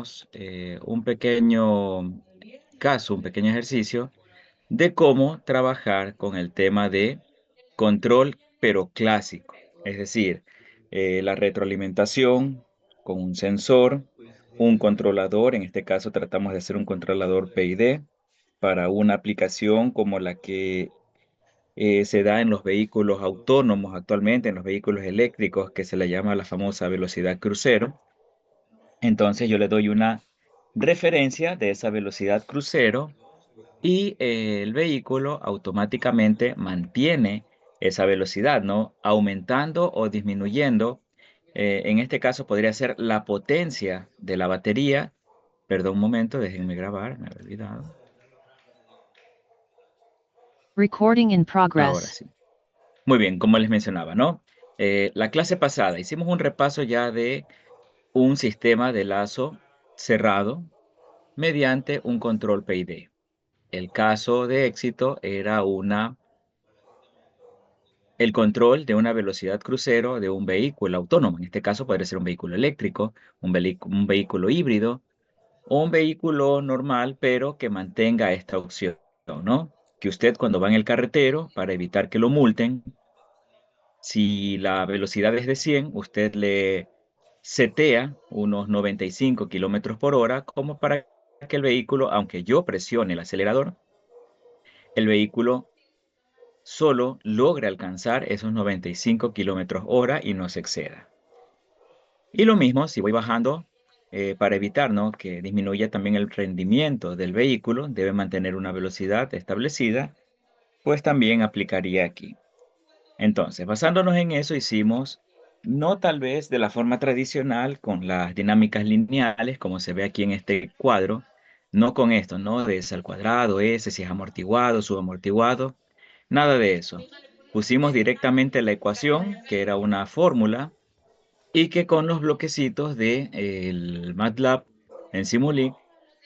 hagamos un pequeño caso, un pequeño ejercicio de cómo trabajar con el tema de control, pero clásico. Es decir, la retroalimentación con un sensor, un controlador, en este caso tratamos de hacer un controlador PID para una aplicación como la que se da en los vehículos autónomos actualmente, en los vehículos eléctricos, que se le llama la famosa velocidad crucero. Entonces yo le doy una referencia de esa velocidad crucero y el vehículo automáticamente mantiene esa velocidad, ¿no? Aumentando o disminuyendo. En este caso podría ser la potencia de la batería. Perdón un momento, déjenme grabar, me había olvidado. Recording in Ahora progress. sí. Muy bien, como les mencionaba, ¿no? La clase pasada hicimos un repaso ya de un sistema de lazo cerrado mediante un control PID. El caso de éxito era el control de una velocidad crucero de un vehículo autónomo. En este caso podría ser un vehículo eléctrico, un vehículo híbrido o un vehículo normal, pero que mantenga esta opción, ¿no? Que usted cuando va en el carretero, para evitar que lo multen, si la velocidad es de 100, usted le setea unos 95 kilómetros por hora como para que el vehículo, aunque yo presione el acelerador, el vehículo solo logre alcanzar esos 95 kilómetros hora y no se exceda. Y lo mismo si voy bajando, para evitar, ¿no?, que disminuya también el rendimiento del vehículo, debe mantener una velocidad establecida, pues también aplicaría aquí. Entonces, basándonos en eso, hicimos, no tal vez de la forma tradicional, con las dinámicas lineales, como se ve aquí en este cuadro, no con esto, ¿no? De S al cuadrado, S, si es amortiguado, subamortiguado, nada de eso. Pusimos directamente la ecuación, que era una fórmula, y que con los bloquecitos de el MATLAB en Simulink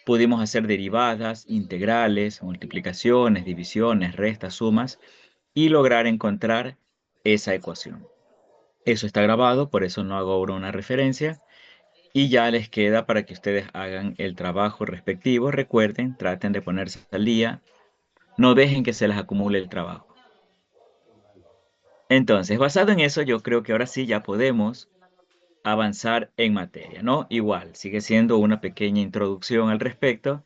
pudimos hacer derivadas, integrales, multiplicaciones, divisiones, restas, sumas, y lograr encontrar esa ecuación. Eso está grabado, por eso no hago ahora una referencia y ya les queda para que ustedes hagan el trabajo respectivo. Recuerden, traten de ponerse al día, no dejen que se les acumule el trabajo. Entonces, basado en eso, yo creo que ahora sí ya podemos avanzar en materia, ¿no? Igual, sigue siendo una pequeña introducción al respecto,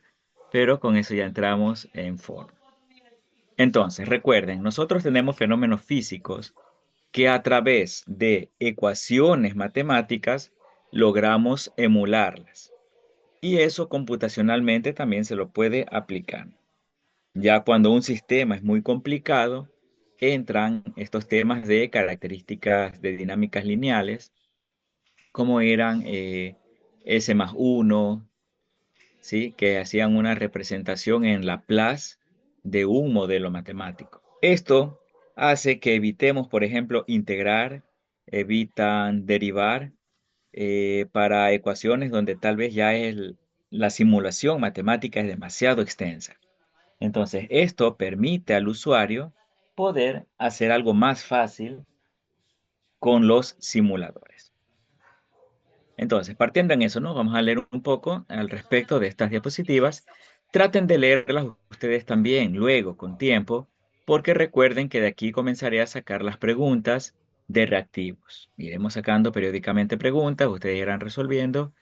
pero con eso ya entramos en forma. Entonces, recuerden, nosotros tenemos fenómenos físicos que a través de ecuaciones matemáticas logramos emularlas. Y eso computacionalmente también se lo puede aplicar. Ya cuando un sistema es muy complicado, entran estos temas de características de dinámicas lineales, como eran S más uno, ¿sí?, que hacían una representación en Laplace de un modelo matemático. Esto hace que evitemos, por ejemplo, integrar, evitan derivar para ecuaciones donde tal vez ya la simulación matemática es demasiado extensa. Entonces, esto permite al usuario poder hacer algo más fácil con los simuladores. Entonces, partiendo en eso, ¿no? Vamos a leer un poco al respecto de estas diapositivas. Traten de leerlas ustedes también luego, con tiempo, porque recuerden que de aquí comenzaré a sacar las preguntas de reactivos. Iremos sacando periódicamente preguntas, ustedes irán resolviendo.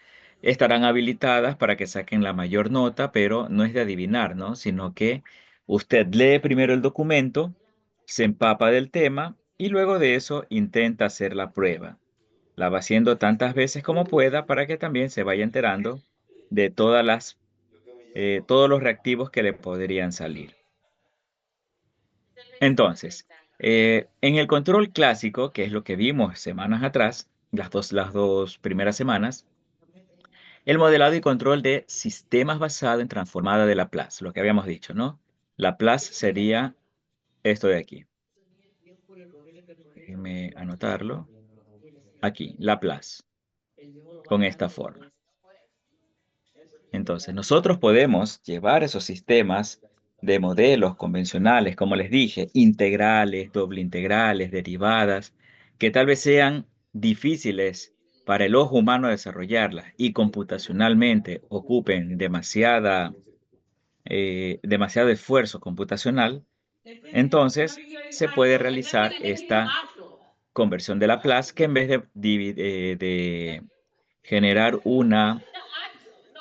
Estarán habilitadas para que saquen la mayor nota, pero no es de adivinar, ¿no? Sino que usted lee primero el documento, se empapa del tema y luego de eso intenta hacer la prueba. La va haciendo tantas veces como pueda para que también se vaya enterando de todos los reactivos que le podrían salir. Entonces, en el control clásico, que es lo que vimos semanas atrás, las dos primeras semanas, el modelado y control de sistemas basado en transformada de Laplace, lo que habíamos dicho, ¿no? Laplace sería esto de aquí. Déjenme anotarlo. Aquí, Laplace, con esta forma. Entonces, nosotros podemos llevar esos sistemas de modelos convencionales, como les dije, integrales, doble integrales, derivadas, que tal vez sean difíciles para el ojo humano desarrollarlas y computacionalmente ocupen demasiado esfuerzo computacional, entonces se puede realizar esta conversión de Laplace que en vez de generar una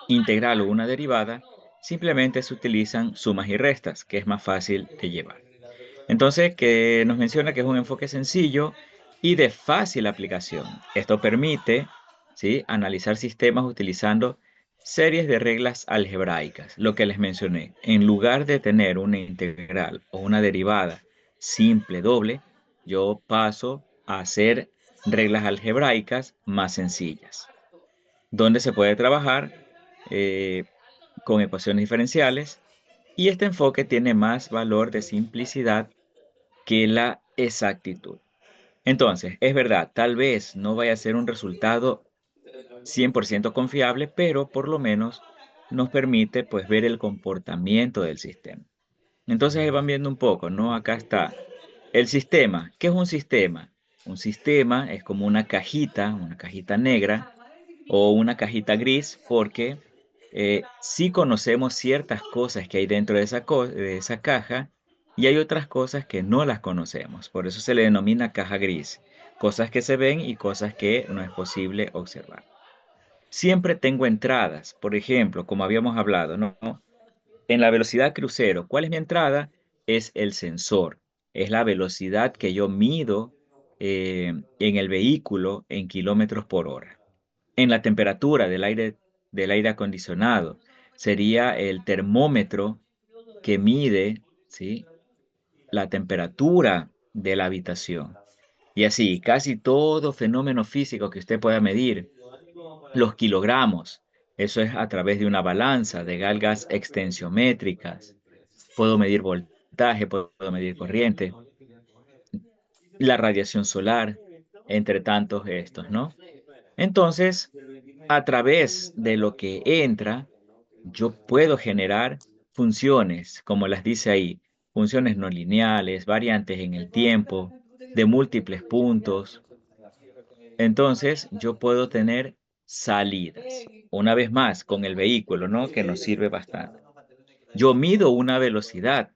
integral o una derivada, simplemente se utilizan sumas y restas, que es más fácil de llevar. Entonces, que nos menciona que es un enfoque sencillo y de fácil aplicación. Esto permite, ¿sí?, analizar sistemas utilizando series de reglas algebraicas, lo que les mencioné. En lugar de tener una integral o una derivada simple doble, yo paso a hacer reglas algebraicas más sencillas, donde se puede trabajar eh, con ecuaciones diferenciales y este enfoque tiene más valor de simplicidad que la exactitud. Entonces, es verdad, tal vez no vaya a ser un resultado 100% confiable, pero por lo menos nos permite pues ver el comportamiento del sistema. Entonces ahí van viendo un poco, ¿no? Acá está el sistema. ¿Qué es un sistema? Un sistema es como una cajita negra o una cajita gris, porque sí conocemos ciertas cosas que hay dentro de de esa caja y hay otras cosas que no las conocemos. Por eso se le denomina caja gris. Cosas que se ven y cosas que no es posible observar. Siempre tengo entradas, por ejemplo, como habíamos hablado, ¿no? En la velocidad crucero, ¿cuál es mi entrada? Es el sensor, es la velocidad que yo mido en el vehículo en kilómetros por hora. En la temperatura del aire acondicionado, sería el termómetro que mide, ¿sí?, la temperatura de la habitación. Y así, casi todo fenómeno físico que usted pueda medir, los kilogramos, eso es a través de una balanza de galgas extensiométricas. Puedo medir voltaje, puedo medir corriente, la radiación solar, entre tantos estos, ¿no? Entonces, a través de lo que entra, yo puedo generar funciones, como las dice ahí, funciones no lineales, variantes en el tiempo, de múltiples puntos. Entonces, yo puedo tener salidas. Una vez más, con el vehículo, ¿no? Que nos sirve bastante. Yo mido una velocidad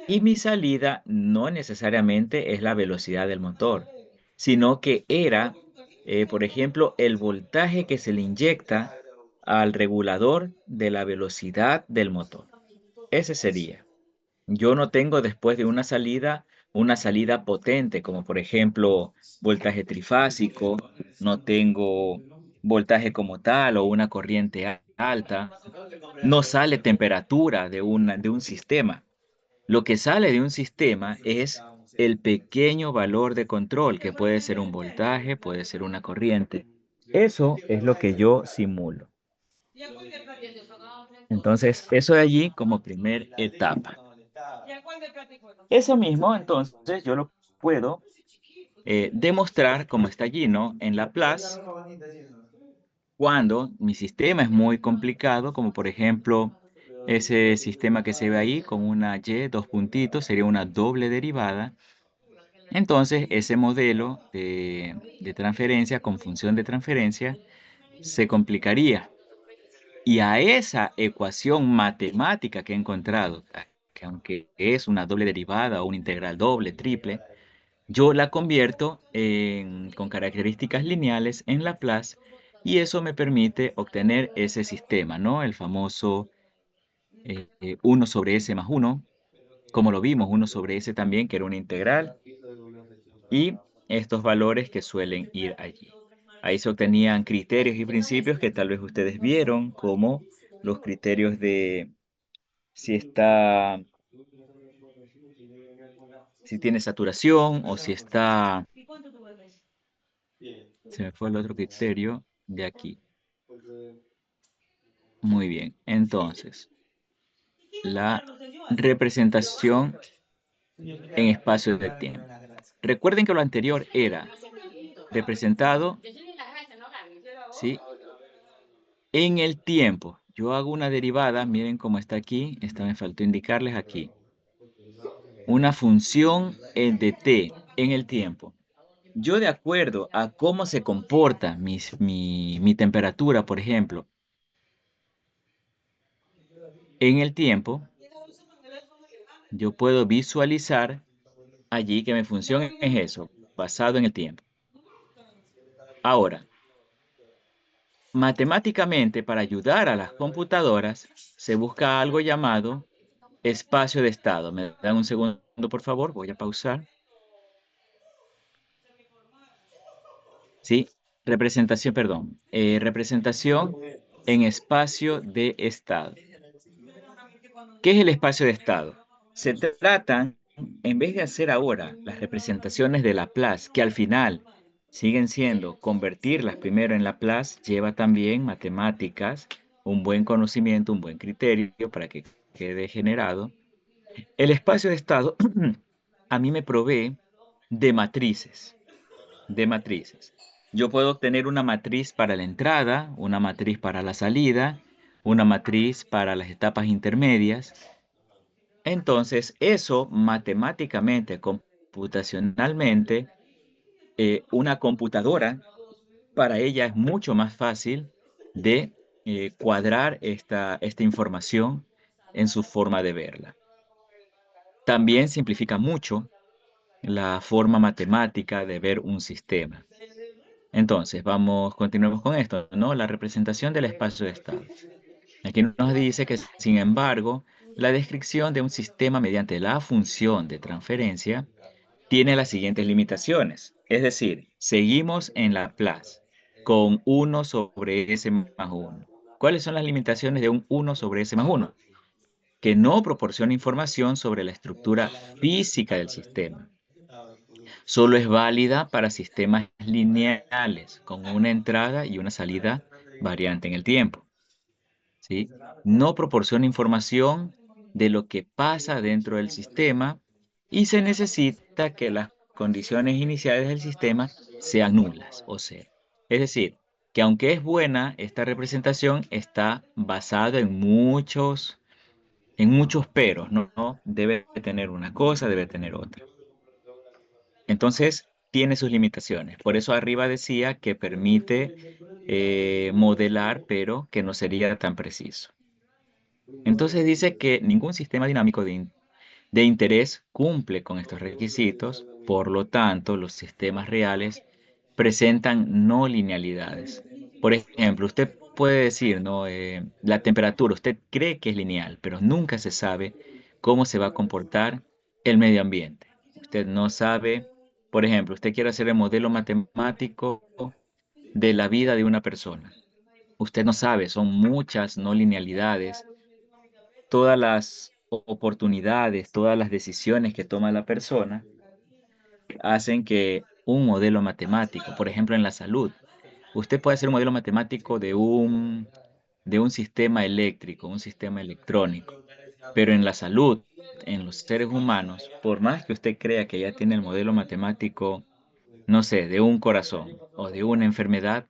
y mi salida no necesariamente es la velocidad del motor, sino que era, por ejemplo, el voltaje que se le inyecta al regulador de la velocidad del motor. Ese sería. Yo no tengo después de una salida potente, como por ejemplo voltaje trifásico, no tengo voltaje como tal o una corriente alta, no sale temperatura de un sistema. Lo que sale de un sistema es el pequeño valor de control, que puede ser un voltaje, puede ser una corriente. Eso es lo que yo simulo. Entonces, eso de allí como primer etapa. Eso mismo, entonces, yo lo puedo demostrar como está allí, ¿no? En Laplace, cuando mi sistema es muy complicado, como por ejemplo ese sistema que se ve ahí con una y, dos puntitos, sería una doble derivada. Entonces, ese modelo de transferencia con función de transferencia se complicaría. Y a esa ecuación matemática que he encontrado, que aunque es una doble derivada o una integral doble, triple, yo la convierto con características lineales en Laplace y eso me permite obtener ese sistema, ¿no? El famoso 1 sobre s más 1, como lo vimos, 1 sobre s también, que era una integral, y estos valores que suelen ir allí. Ahí se obtenían criterios y principios que tal vez ustedes vieron, como los criterios de si está, si tiene saturación o si está, se me fue el otro criterio de aquí. Muy bien, entonces, la representación en espacios de tiempo. Recuerden que lo anterior era representado, ¿sí?, en el tiempo. Yo hago una derivada, miren cómo está aquí, esta me faltó indicarles aquí. Una función de t en el tiempo. yo de acuerdo a cómo se comporta mi temperatura, por ejemplo, en el tiempo, yo puedo visualizar allí que mi función es eso, basado en el tiempo. Ahora, matemáticamente, para ayudar a las computadoras, se busca algo llamado espacio de estado. ¿Me dan un segundo, por favor? Voy a pausar. Sí, representación, perdón. Representación en espacio de estado. ¿Qué es el espacio de estado? Se tratan, en vez de hacer ahora las representaciones de Laplace, que al final siguen siendo convertirlas primero en Laplace, lleva también matemáticas, un buen conocimiento, un buen criterio para que quede generado. El espacio de estado a mí me provee de matrices, de matrices. Yo puedo obtener una matriz para la entrada, una matriz para la salida, una matriz para las etapas intermedias. Entonces, eso matemáticamente, computacionalmente, una computadora, para ella es mucho más fácil de cuadrar esta información en su forma de verla. También simplifica mucho la forma matemática de ver un sistema. Entonces, continuemos con esto, ¿no? La representación del espacio de estado. Aquí nos dice que, sin embargo, la descripción de un sistema mediante la función de transferencia tiene las siguientes limitaciones. Es decir, seguimos en Laplace con 1/s más 1. ¿Cuáles son las limitaciones de un 1/s más 1? Que no proporciona información sobre la estructura física del sistema. Solo es válida para sistemas lineales, con una entrada y una salida variante en el tiempo. ¿Sí? No proporciona información de lo que pasa dentro del sistema y se necesita que las condiciones iniciales del sistema sean nulas o cero. Es decir, que aunque es buena, esta representación está basada en muchos peros, ¿no? ¿No? Debe tener una cosa, debe tener otra. Entonces, tiene sus limitaciones. Por eso arriba decía que permite modelar, pero que no sería tan preciso. Entonces dice que ningún sistema dinámico de interés cumple con estos requisitos, por lo tanto, los sistemas reales presentan no linealidades. Por ejemplo, usted puede decir, ¿no? La temperatura, usted cree que es lineal, pero nunca se sabe cómo se va a comportar el medio ambiente. Usted no sabe, por ejemplo, usted quiere hacer el modelo matemático de la vida de una persona. Usted no sabe, son muchas no linealidades, todas las oportunidades, todas las decisiones que toma la persona hacen que un modelo matemático, por ejemplo, en la salud, usted puede hacer un modelo matemático de un sistema eléctrico, un sistema electrónico, pero en la salud, en los seres humanos, por más que usted crea que ya tiene el modelo matemático, no sé, de un corazón o de una enfermedad,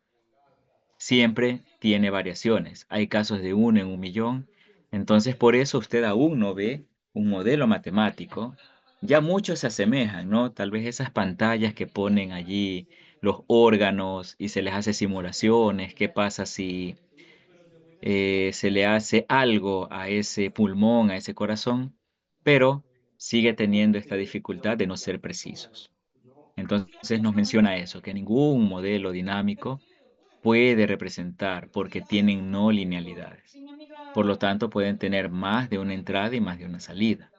siempre tiene variaciones. Hay casos de 1 en 1 millón. Entonces, por eso usted aún no ve un modelo matemático. Ya muchos se asemejan, ¿no? Tal vez esas pantallas que ponen allí los órganos y se les hace simulaciones. ¿Qué pasa si se le hace algo a ese pulmón, a ese corazón? Pero sigue teniendo esta dificultad de no ser precisos. Entonces nos menciona eso, que ningún modelo dinámico puede representar porque tienen no linealidades. Por lo tanto, pueden tener más de una entrada y más de una salida.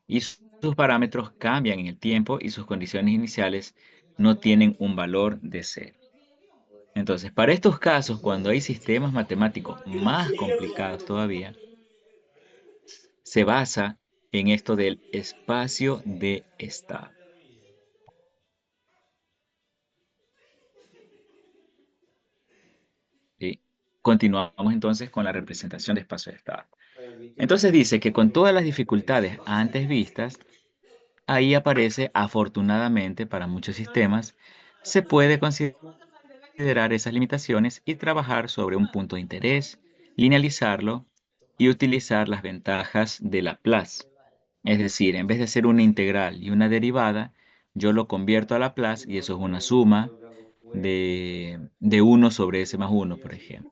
Y sus parámetros cambian en el tiempo y sus condiciones iniciales no tienen un valor de cero. Entonces, para estos casos, cuando hay sistemas matemáticos más complicados todavía, se basa en esto del espacio de estado. ¿Sí? Continuamos entonces con la representación de espacio de estado. Entonces dice que con todas las dificultades antes vistas, ahí aparece, afortunadamente para muchos sistemas, se puede considerar esas limitaciones y trabajar sobre un punto de interés, linealizarlo y utilizar las ventajas de Laplace. Es decir, en vez de hacer una integral y una derivada, yo lo convierto a Laplace y eso es una suma de uno sobre S más uno, por ejemplo.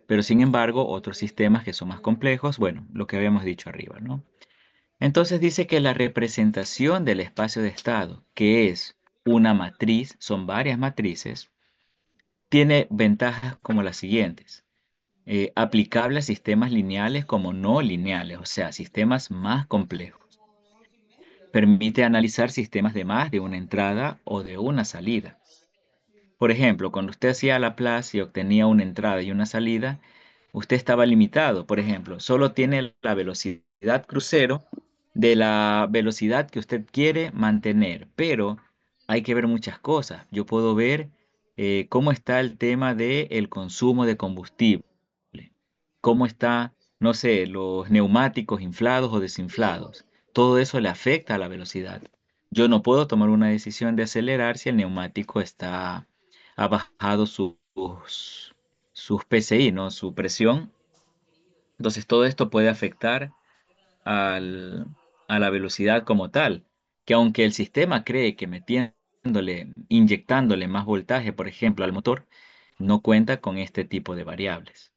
Pero sin embargo, otros sistemas que son más complejos, bueno, lo que habíamos dicho arriba, ¿no? Entonces dice que la representación del espacio de estado, que es una matriz, son varias matrices, tiene ventajas como las siguientes. Aplicable a sistemas lineales como no lineales, o sea, sistemas más complejos. Permite analizar sistemas de más de una entrada o de una salida. Por ejemplo, cuando usted hacía Laplace y obtenía una entrada y una salida, usted estaba limitado. Por ejemplo, solo tiene la velocidad crucero de la velocidad que usted quiere mantener, pero hay que ver muchas cosas. Yo puedo ver cómo está el tema del consumo de combustible, cómo está, no sé, los neumáticos inflados o desinflados. Todo eso le afecta a la velocidad. Yo no puedo tomar una decisión de acelerar si el neumático ha bajado sus PSI, ¿no? Su presión. Entonces todo esto puede afectar al- a la velocidad como tal, que aunque el sistema cree que inyectándole más voltaje, por ejemplo, al motor, no cuenta con este tipo de variables.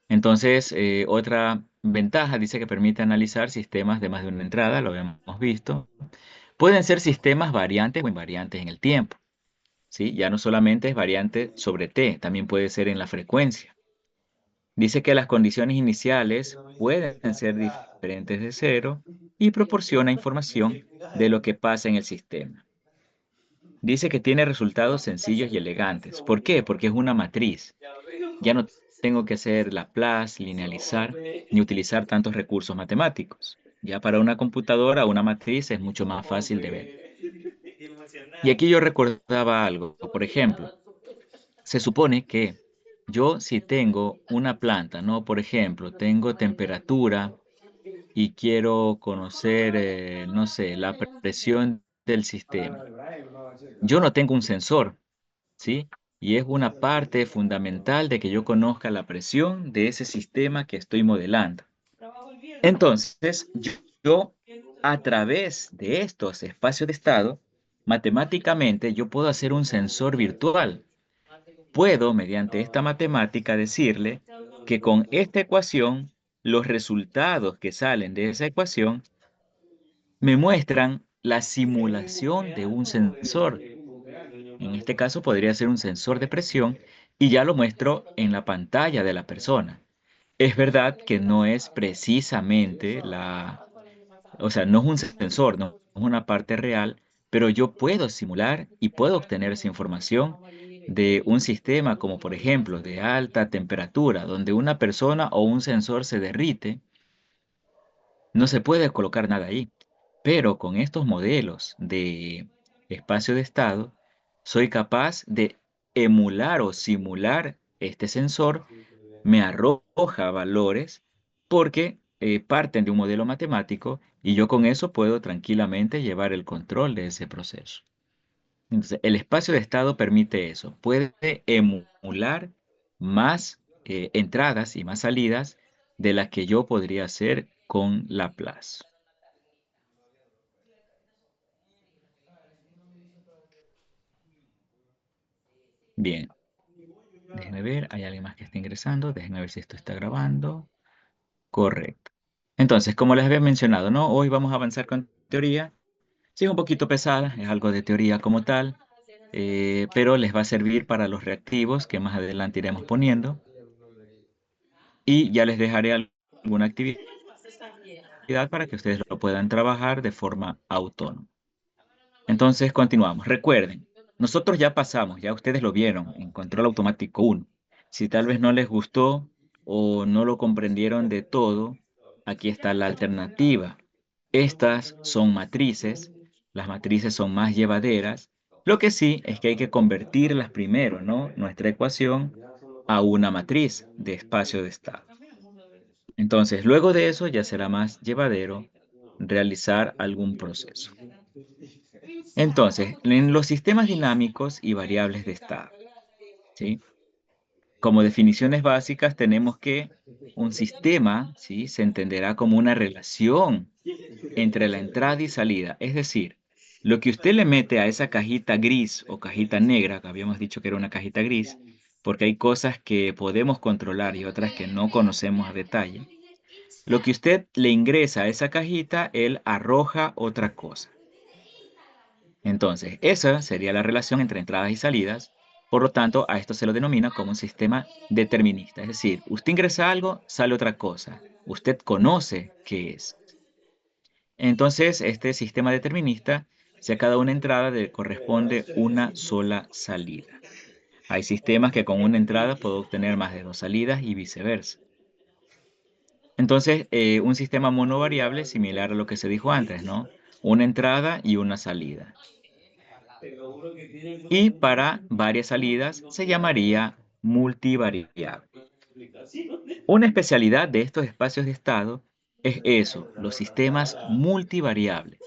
Entonces, otra ventaja dice que permite analizar sistemas de más de una entrada, lo habíamos visto. Pueden ser sistemas variantes o invariantes en el tiempo, ¿sí? Ya no solamente es variante sobre t, también puede ser en la frecuencia. Dice que las condiciones iniciales pueden ser diferentes de cero y proporciona información de lo que pasa en el sistema. Dice que tiene resultados sencillos y elegantes. ¿Por qué? Porque es una matriz. Ya no tengo que hacer Laplace, linealizar, ni utilizar tantos recursos matemáticos. Ya para una computadora, una matriz es mucho más fácil de ver. Y aquí yo recordaba algo. Por ejemplo, se supone que yo si tengo una planta, ¿no? Por ejemplo, tengo temperatura y quiero conocer, no sé, la presión del sistema. Yo no tengo un sensor, ¿sí? Y es una parte fundamental de que yo conozca la presión de ese sistema que estoy modelando. Entonces, yo, a través de estos espacios de estado, matemáticamente yo puedo hacer un sensor virtual. Puedo, mediante esta matemática, decirle que con esta ecuación, los resultados que salen de esa ecuación me muestran la simulación de un sensor. En este caso podría ser un sensor de presión y ya lo muestro en la pantalla de la persona. Es verdad que no es precisamente o sea, no es un sensor, no es una parte real, pero yo puedo simular y puedo obtener esa información de un sistema como por ejemplo de alta temperatura, donde una persona o un sensor se derrite. No se puede colocar nada ahí, pero con estos modelos de espacio de estado, soy capaz de emular o simular este sensor, me arroja valores porque parten de un modelo matemático y yo con eso puedo tranquilamente llevar el control de ese proceso. Entonces, el espacio de estado permite eso, puede emular más entradas y más salidas de las que yo podría hacer con Laplace. Bien, déjenme ver, hay alguien más que está ingresando, déjenme ver si esto está grabando. Correcto. Entonces, como les había mencionado, ¿no? Hoy vamos a avanzar con teoría. Sí, es un poquito pesada, es algo de teoría como tal, pero les va a servir para los reactivos que más adelante iremos poniendo. Y ya les dejaré alguna actividad para que ustedes lo puedan trabajar de forma autónoma. Entonces, continuamos. Recuerden, nosotros ya pasamos, ya ustedes lo vieron en Control Automático 1. Si tal vez no les gustó o no lo comprendieron de todo, aquí está la alternativa. Estas son matrices, las matrices son más llevaderas. Lo que sí es que hay que convertirlas primero, ¿no? Nuestra ecuación a una matriz de espacio de estado. Entonces, luego de eso ya será más llevadero realizar algún proceso. Entonces, en los sistemas dinámicos y variables de estado, ¿sí? Como definiciones básicas tenemos que un sistema, ¿sí? Se entenderá como una relación entre la entrada y salida. Es decir, Lo que usted le mete a esa cajita gris o cajita negra, que habíamos dicho que era una cajita gris, porque hay cosas que podemos controlar y otras que no conocemos a detalle. Lo que usted le ingresa a esa cajita, él arroja otra cosa. Entonces, esa sería la relación entre entradas y salidas. Por lo tanto, a esto se lo denomina como un sistema determinista. Es decir, usted ingresa algo, sale otra cosa. Usted conoce qué es. Entonces, este sistema determinista, si a cada una entrada le corresponde una sola salida. Hay sistemas que con una entrada puedo obtener más de dos salidas y viceversa. Entonces, un sistema monovariable similar a lo que se dijo antes, ¿no? Una entrada y una salida. Y para varias salidas se llamaría multivariable. Una especialidad de estos espacios de estado es eso, los sistemas multivariables,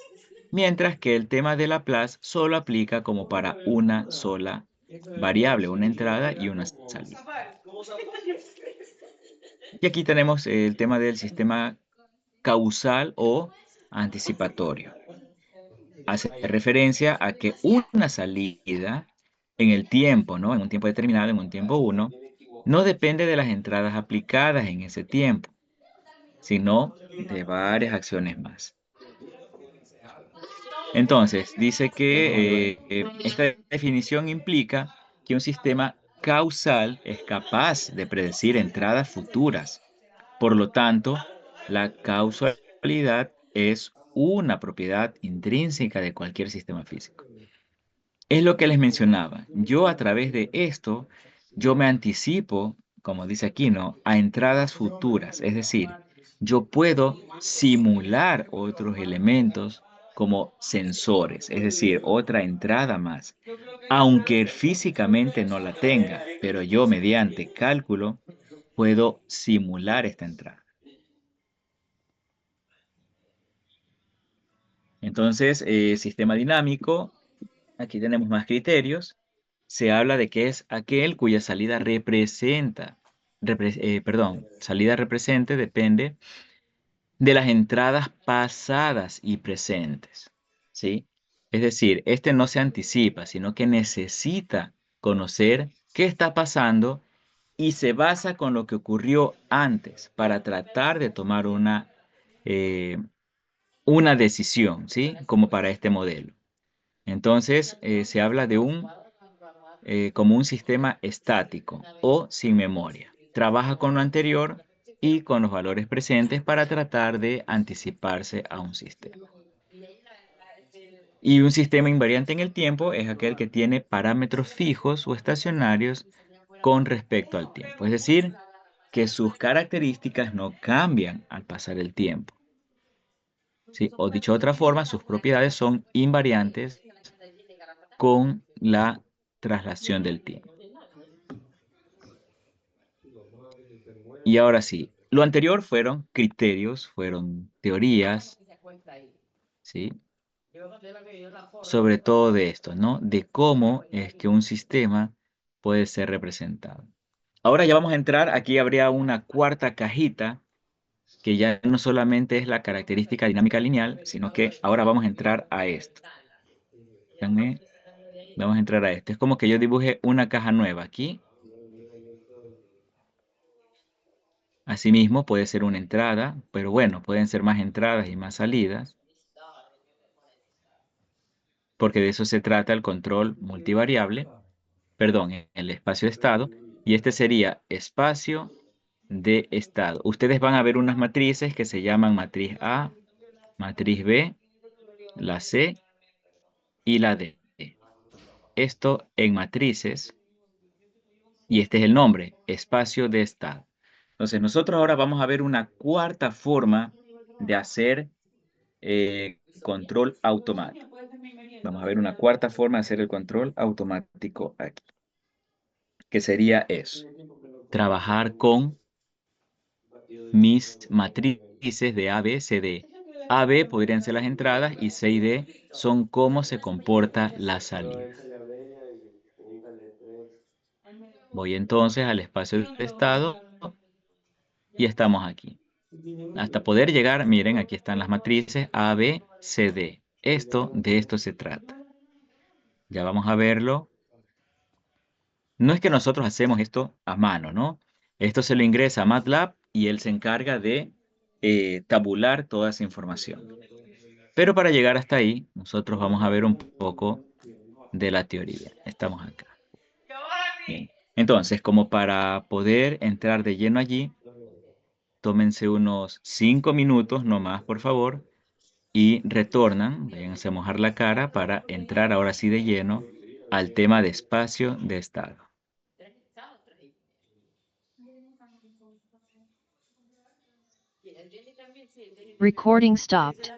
mientras que el tema de Laplace solo aplica como para una sola variable, una entrada y una salida. Y aquí tenemos el tema del sistema causal o anticipatorio. Hace referencia a que una salida en el tiempo, ¿no? En un tiempo determinado, en un tiempo uno, no depende de las entradas aplicadas en ese tiempo, sino de varias acciones más. Entonces, dice que esta definición implica que un sistema causal es capaz de predecir entradas futuras. Por lo tanto, la causalidad es una propiedad intrínseca de cualquier sistema físico. Es lo que les mencionaba. Yo a través de esto, yo me anticipo, como dice aquí, ¿no? A entradas futuras. Es decir, yo puedo simular otros elementos como sensores, es decir, otra entrada más. Aunque físicamente no la tenga, pero yo mediante cálculo puedo simular esta entrada. Entonces, sistema dinámico, aquí tenemos más criterios. Se habla de que es aquel cuya salida salida represente depende de las entradas pasadas y presentes, ¿sí? Es decir, este no se anticipa, sino que necesita conocer qué está pasando y se basa con lo que ocurrió antes para tratar de tomar eh, una decisión, ¿sí? Como para este modelo. Entonces, se habla de como un sistema estático o sin memoria. Trabaja con lo anterior y con los valores presentes para tratar de anticiparse a un sistema. Y un sistema invariante en el tiempo es aquel que tiene parámetros fijos o estacionarios con respecto al tiempo. Es decir, que sus características no cambian al pasar el tiempo. ¿Sí? O dicho de otra forma, sus propiedades son invariantes con la traslación del tiempo. Y ahora sí, lo anterior fueron criterios, fueron teorías, ¿sí? Sobre todo de esto, ¿no? De cómo es que un sistema puede ser representado. Ahora ya vamos a entrar, aquí habría una cuarta cajita, que ya no solamente es la característica dinámica lineal, sino que ahora vamos a entrar a esto. Déjenme, vamos a entrar a esto. Es como que yo dibuje una caja nueva aquí. Asimismo, puede ser una entrada, pero bueno, pueden ser más entradas y más salidas, porque de eso se trata el control multivariable, perdón, el espacio de estado, y este sería espacio de estado. Ustedes van a ver unas matrices que se llaman matriz A, matriz B, la C y la D. Esto en matrices, y este es el nombre, espacio de estado. Entonces, nosotros ahora vamos a ver una cuarta forma de hacer control automático. Vamos a ver una cuarta forma de hacer el control automático aquí, que sería eso, trabajar con mis matrices de A, B, C, D. A, B podrían ser las entradas y C y D son cómo se comporta la salida. Voy entonces al espacio de estado y estamos aquí. Hasta poder llegar, miren, aquí están las matrices A, B, C, D. de esto se trata. Ya vamos a verlo. No es que nosotros hacemos esto a mano, ¿no? Esto se lo ingresa a MATLAB y él se encarga de tabular toda esa información. Pero para llegar hasta ahí, nosotros vamos a ver un poco de la teoría. Estamos acá. Bien. Entonces, como para poder entrar de lleno allí, tómense unos 5 minutos nomás, por favor, y retornan, váyanse a mojar la cara para entrar ahora sí de lleno al tema de espacio de estado. Recording stopped.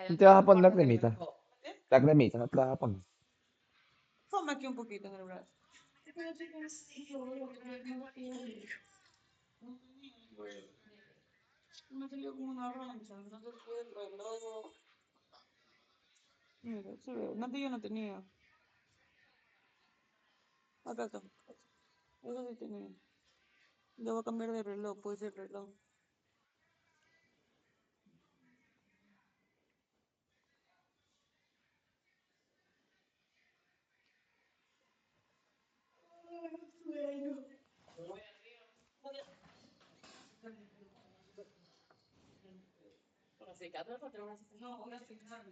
¿No te vas a poner la cremita? La cremita, no te la vas a poner. Toma aquí un poquito en el brazo. Me salió como una roncha, entonces fue el reloj. Mira, se ve. Antes yo no tenía. Acá está. Eso sí tenía. Yo voy a cambiar de reloj, puede ser reloj. No, una secada.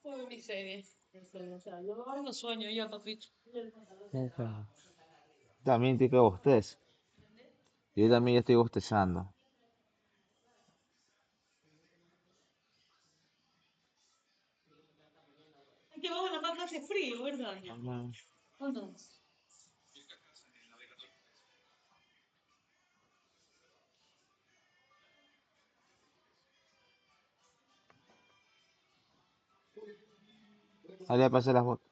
Uy, mi serie. No sueño ya, papito. Esa. También te que bostez. Yo también ya estoy bostezando. Aquí abajo la papa hace frío, ¿verdad? Ajá. ¿O no? Ahí le pasé las fotos.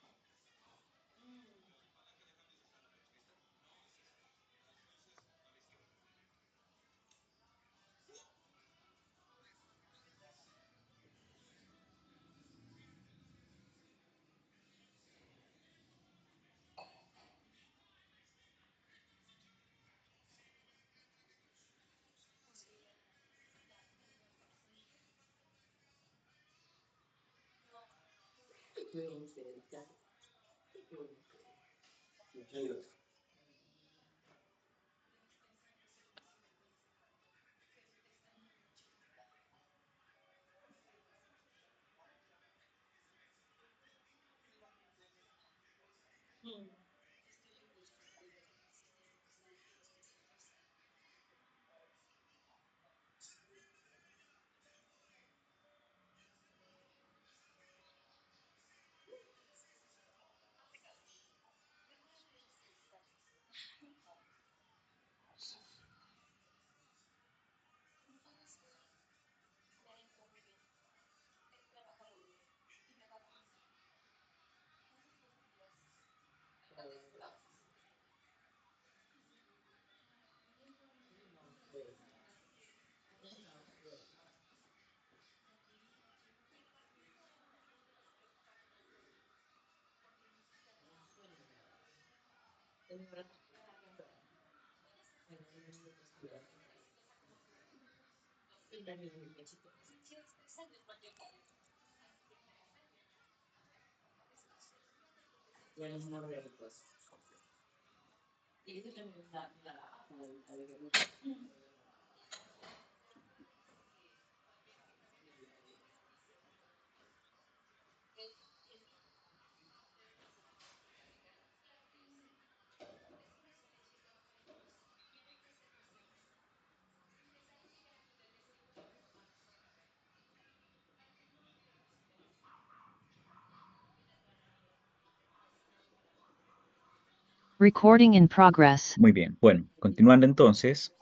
Recording in progress. Muy bien. Bueno, continuando entonces,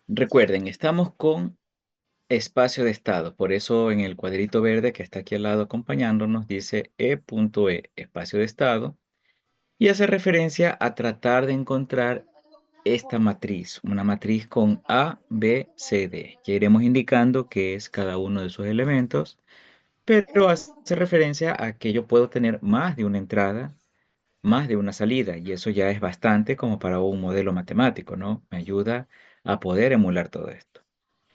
recuerden, estamos con espacio de estado. Por eso en el cuadrito verde que está aquí al lado acompañándonos dice E.E, espacio de estado, y hace referencia a tratar de encontrar esta matriz, una matriz con A, B, C, D. Ya iremos indicando qué es cada uno de sus elementos, pero hace referencia a que yo puedo tener más de una entrada, más de una salida, y eso ya es bastante como para un modelo matemático, ¿no? Me ayuda a poder emular todo esto.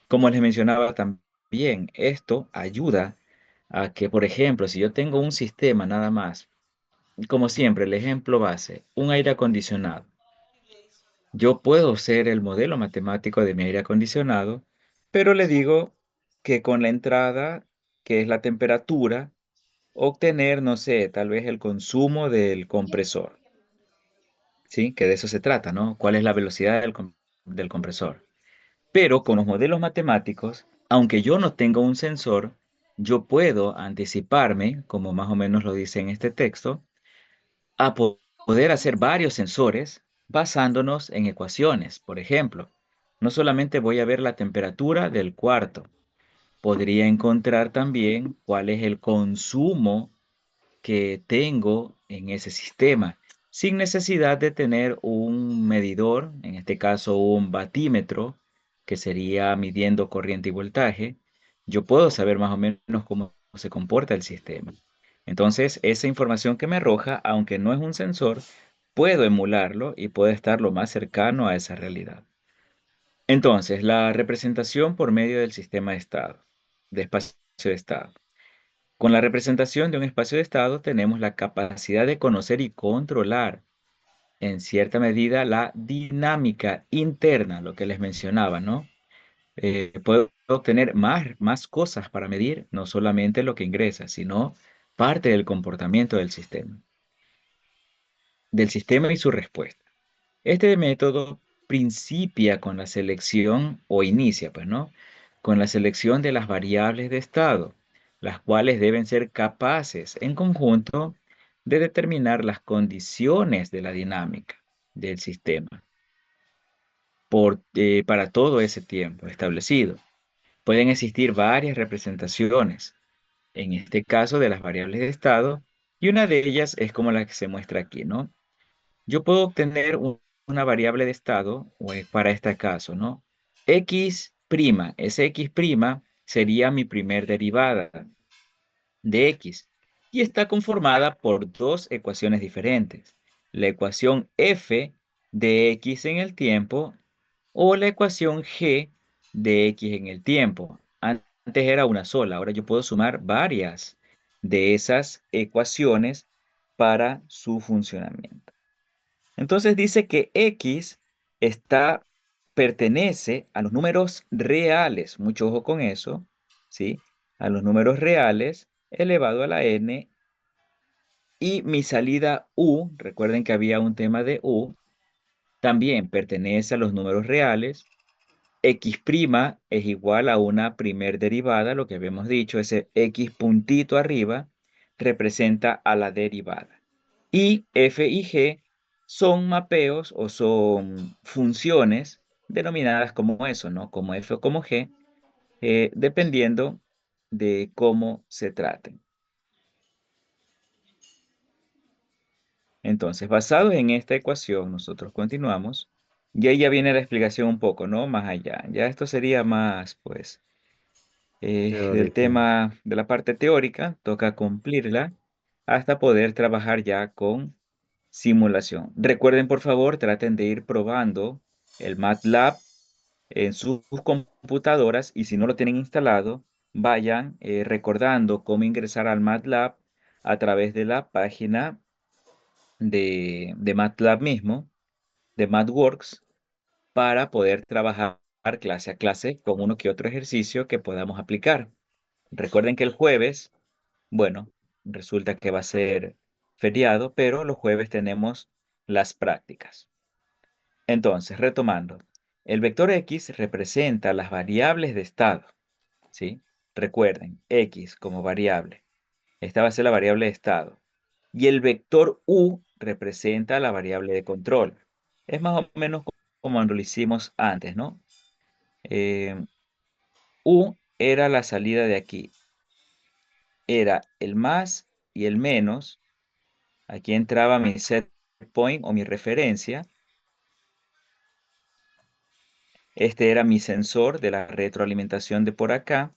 Como les mencionaba también, esto ayuda a que, por ejemplo, si yo tengo un sistema nada más, como siempre, el ejemplo base, un aire acondicionado. Yo puedo ser el modelo matemático de mi aire acondicionado, pero le digo que con la entrada, que es la temperatura, obtener, no sé, tal vez el consumo del compresor, ¿sí? Que de eso se trata, ¿no? ¿Cuál es la velocidad del compresor? Pero con los modelos matemáticos, aunque yo no tenga un sensor, yo puedo anticiparme, como más o menos lo dice en este texto, a poder hacer varios sensores basándonos en ecuaciones. Por ejemplo, no solamente voy a ver la temperatura del cuarto, podría encontrar también cuál es el consumo que tengo en ese sistema, sin necesidad de tener un medidor, en este caso un batímetro, que sería midiendo corriente y voltaje. Yo puedo saber más o menos cómo se comporta el sistema. Entonces, esa información que me arroja, aunque no es un sensor, puedo emularlo y puedo estar lo más cercano a esa realidad. Entonces, la representación por medio del sistema de estado, de espacio de estado. Con la representación de un espacio de estado tenemos la capacidad de conocer y controlar en cierta medida la dinámica interna, lo que les mencionaba, ¿no? Puedo obtener más cosas para medir, no solamente lo que ingresa, sino parte del comportamiento del sistema y su respuesta. Este método principia con la selección, o inicia, pues, ¿no? Con la selección de las variables de estado, las cuales deben ser capaces en conjunto de determinar las condiciones de la dinámica del sistema para todo ese tiempo establecido. Pueden existir varias representaciones, en este caso de las variables de estado, Y una de ellas es como la que se muestra aquí, ¿no? Yo puedo obtener una variable de estado para este caso, ¿no? X prima, ese X prima sería mi primer derivada de X y está conformada por dos ecuaciones diferentes. La ecuación f de X en el tiempo o la ecuación g de X en el tiempo. Antes era una sola, ahora yo puedo sumar varias de esas ecuaciones para su funcionamiento. Entonces dice que X está, pertenece a los números reales, mucho ojo con eso, ¿sí? A los números reales elevado a la n y mi salida U, recuerden que había un tema de U, también pertenece a los números reales. X' es igual a una primer derivada, lo que habíamos dicho, ese X puntito arriba representa a la derivada. Y f y g son mapeos o son funciones denominadas como eso, ¿no? Como f o como g, dependiendo de cómo se traten. Entonces, basados en esta ecuación, nosotros continuamos. Y ahí ya viene la explicación un poco, ¿no? Más allá. Ya esto sería más, pues, del Teórico. tema de la parte teórica, toca cumplirla hasta poder trabajar ya con simulación. Recuerden, por favor, traten de ir probando el MATLAB en sus computadoras y si no lo tienen instalado, vayan recordando cómo ingresar al MATLAB a través de la página de MATLAB mismo, de MathWorks, para poder trabajar clase a clase con uno que otro ejercicio que podamos aplicar. Recuerden que el jueves, bueno, resulta que va a ser feriado, pero los jueves tenemos las prácticas. Entonces, retomando, el vector X representa las variables de estado, ¿sí? Recuerden, X como variable. Esta va a ser la variable de estado. Y el vector U representa la variable de control. Es más o menos como lo hicimos antes, ¿no? Eh, U era la salida de aquí. Era el más y el menos. Aquí entraba mi set point o mi referencia. Este era mi sensor de la retroalimentación de por acá.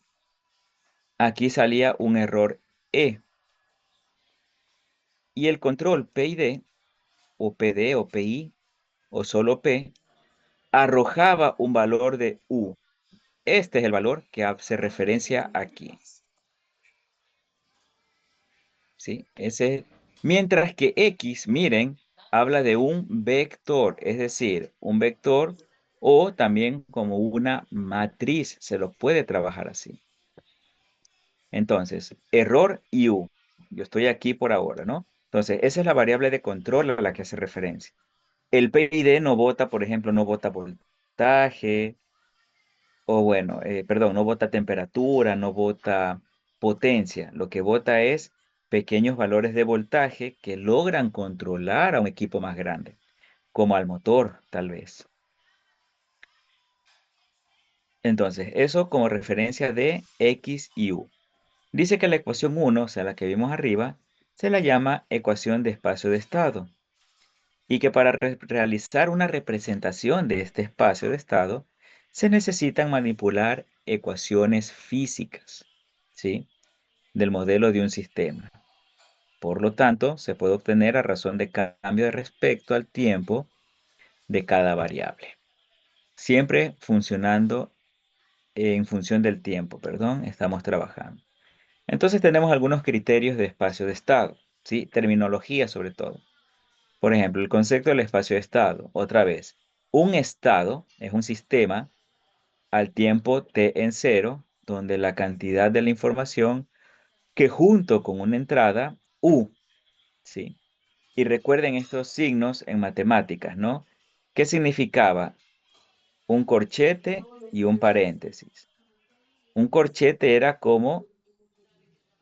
Aquí salía un error E. Y el control P y D, o PD o PI, o solo P, arrojaba un valor de U. Este es el valor que hace referencia aquí. ¿Sí? Mientras que X, miren, habla de un vector, es decir, un vector o también como una matriz, se lo puede trabajar así. Entonces, error y U. Yo estoy aquí por ahora, ¿no? Entonces, esa es la variable de control a la que hace referencia. El PID no vota, por ejemplo, no vota voltaje, o bueno, perdón, no vota temperatura, no vota potencia. Lo que vota es pequeños valores de voltaje que logran controlar a un equipo más grande, como al motor, tal vez. Entonces, eso como referencia de X y U. Dice que la ecuación 1, o sea, la que vimos arriba, se la llama ecuación de espacio de estado. Y que para realizar una representación de este espacio de estado, se necesitan manipular ecuaciones físicas, ¿sí? Del modelo de un sistema. Por lo tanto, se puede obtener a razón de cambio de respecto al tiempo de cada variable. Siempre funcionando en función del tiempo, perdón, estamos trabajando. Entonces tenemos algunos criterios de espacio de estado, ¿sí? Terminología sobre todo. Por ejemplo, el concepto del espacio de estado. Otra vez, un estado es un sistema al tiempo t en cero, donde la cantidad de la información que junto con una entrada, u, ¿sí? Y recuerden estos signos en matemáticas, ¿no? ¿Qué significaba? Un corchete y un paréntesis. Un corchete era como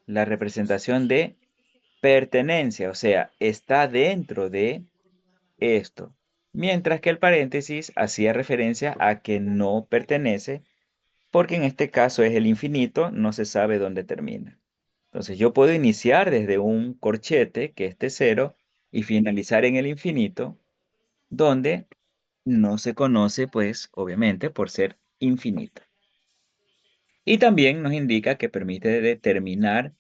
la representación de pertenencia, o sea, está dentro de esto, mientras que el paréntesis hacía referencia a que no pertenece, porque en este caso es el infinito, no se sabe dónde termina. Entonces yo puedo iniciar desde un corchete, que es T0, y finalizar en el infinito, donde no se conoce, pues, obviamente, por ser infinito. Y también nos indica que permite determinar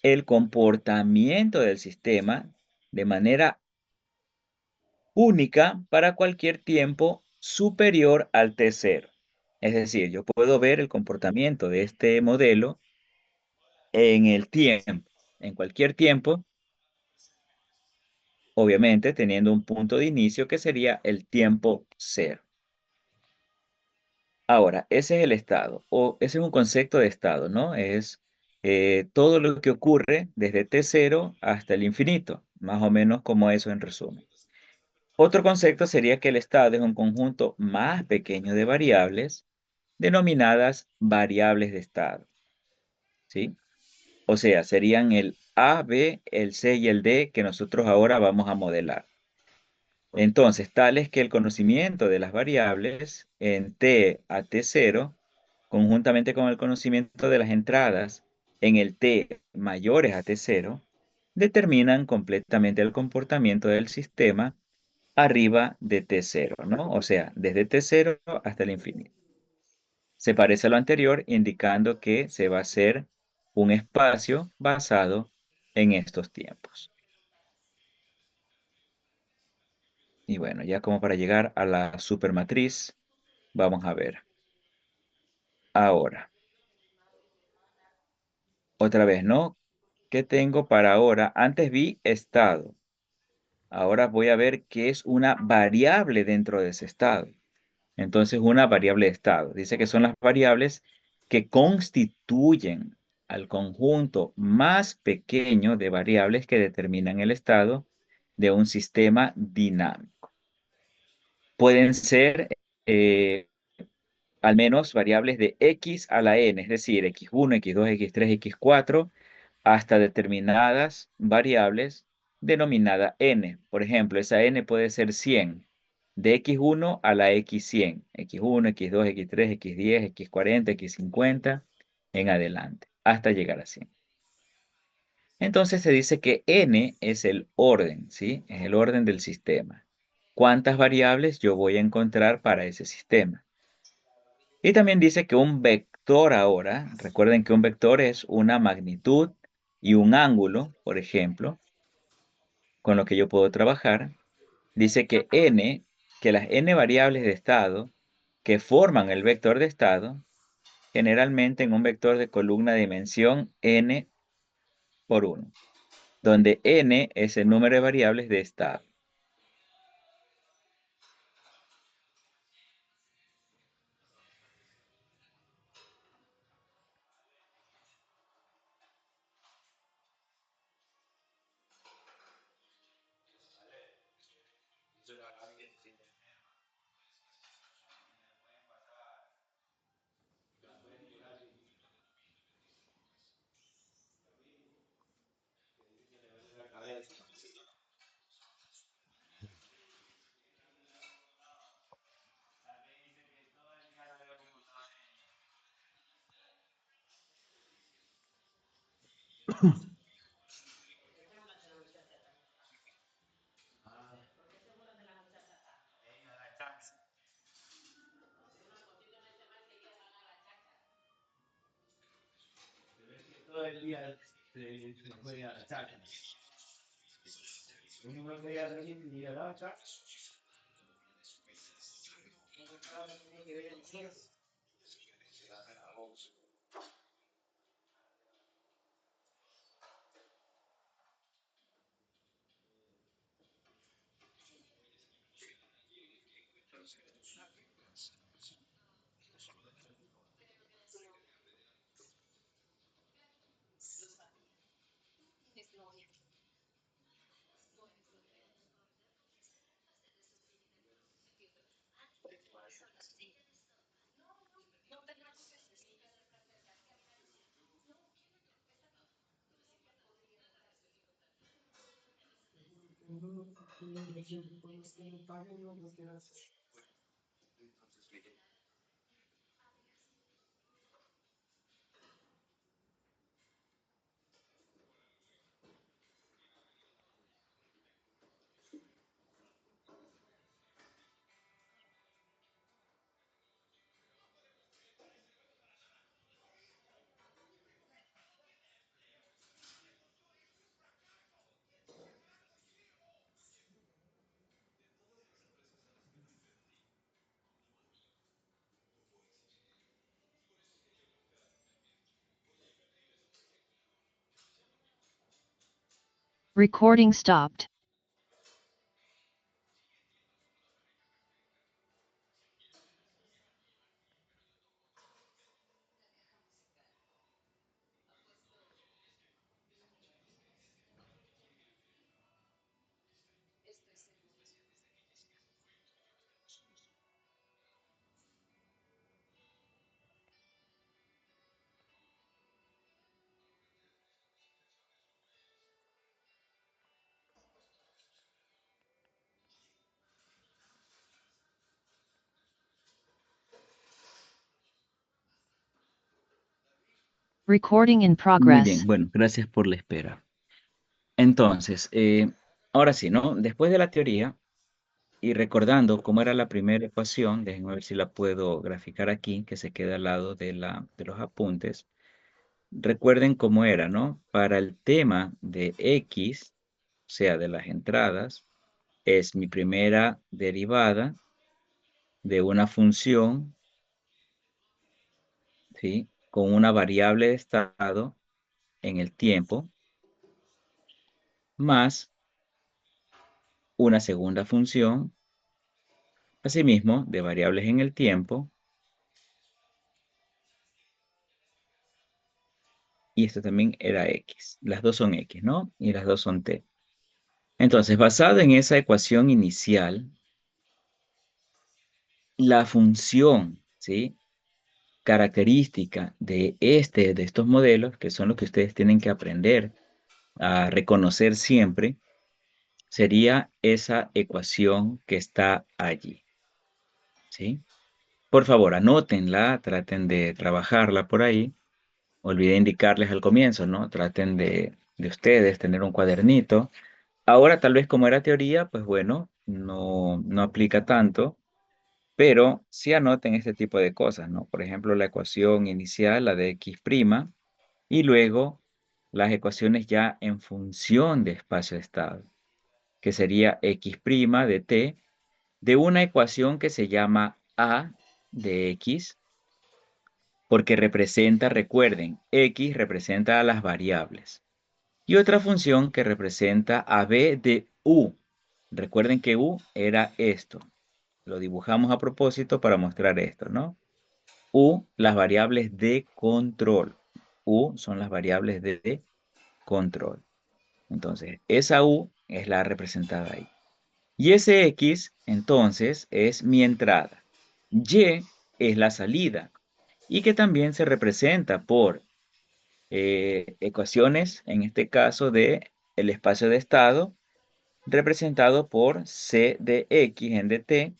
el comportamiento del sistema de manera única para cualquier tiempo superior al T0. Es decir, yo puedo ver el comportamiento de este modelo en el tiempo, en cualquier tiempo, obviamente teniendo un punto de inicio que sería el tiempo cero. Ahora, ese es el estado, o ese es un concepto de estado, ¿no? Es todo lo que ocurre desde T0 hasta el infinito, más o menos como eso en resumen. Otro concepto sería que el estado es un conjunto más pequeño de variables denominadas variables de estado, ¿sí? O sea, serían el A, B, el C y el D que nosotros ahora vamos a modelar. Entonces, tal es que el conocimiento de las variables en T a T0, conjuntamente con el conocimiento de las entradas en el T mayores a T0, determinan completamente el comportamiento del sistema arriba de T0, ¿no? O sea, desde T0 hasta el infinito. Se parece a lo anterior, indicando que se va a hacer un espacio basado en estos tiempos. Y bueno, ya como para llegar a la supermatriz, vamos a ver. Ahora, otra vez, ¿no? ¿Qué tengo para ahora? Antes vi estado. Ahora voy a ver qué es una variable dentro de ese estado. Entonces, una variable de estado. Dice que son las variables que constituyen al conjunto más pequeño de variables que determinan el estado de un sistema dinámico. Pueden ser al menos variables de x a la n, es decir, x1, x2, x3, x4, hasta determinadas variables denominada n. Por ejemplo, esa n puede ser 100, de x1 a la x100, x1, x2, x3, x10, x40, x50, en adelante, hasta llegar a 100. Entonces se dice que n es el orden, ¿sí? Es el orden del sistema. ¿Cuántas variables yo voy a encontrar para ese sistema? Y también dice que un vector ahora, recuerden que un vector es una magnitud y un ángulo, por ejemplo, con lo que yo puedo trabajar. Dice que n, que las n variables de estado que forman el vector de estado, generalmente en un vector de columna de dimensión n por 1, donde n es el número de variables de estado. Recording stopped. Recording in Muy progress. bien, bueno, gracias por la espera. Entonces, ahora sí, ¿no? Después de la teoría y recordando cómo era la primera ecuación, déjenme ver si la puedo graficar aquí, que se queda al lado de los apuntes. Recuerden cómo era, ¿no? Para el tema de X, o sea, de las entradas, es mi primera derivada de una función, ¿sí? Con una variable de estado en el tiempo, más una segunda función, asimismo, de variables en el tiempo, y esto también era X. Las dos son X, ¿no? Y las dos son T. Entonces, basado en esa ecuación inicial, la función, ¿sí? Característica de estos modelos, que son los que ustedes tienen que aprender a reconocer siempre, sería esa ecuación que está allí, ¿sí? Por favor, anótenla, traten de trabajarla por ahí. Olvidé indicarles al comienzo, ¿no? Traten de ustedes tener un cuadernito. Ahora, tal vez como era teoría, pues bueno, no aplica tanto, pero sí anoten este tipo de cosas, ¿no? Por ejemplo, la ecuación inicial, la de x', y luego las ecuaciones ya en función de espacio de estado, que sería x' de t, de una ecuación que se llama a de x, porque representa, recuerden, x representa a las variables. Y otra función que representa a b de u. Recuerden que u era esto. Lo dibujamos a propósito para mostrar esto, ¿no? U, las variables de control. U son las variables de control. Entonces, esa U es la representada ahí. Y ese X, entonces, es mi entrada. Y es la salida. Y que también se representa por ecuaciones, en este caso de el espacio de estado, representado por C de X en dt,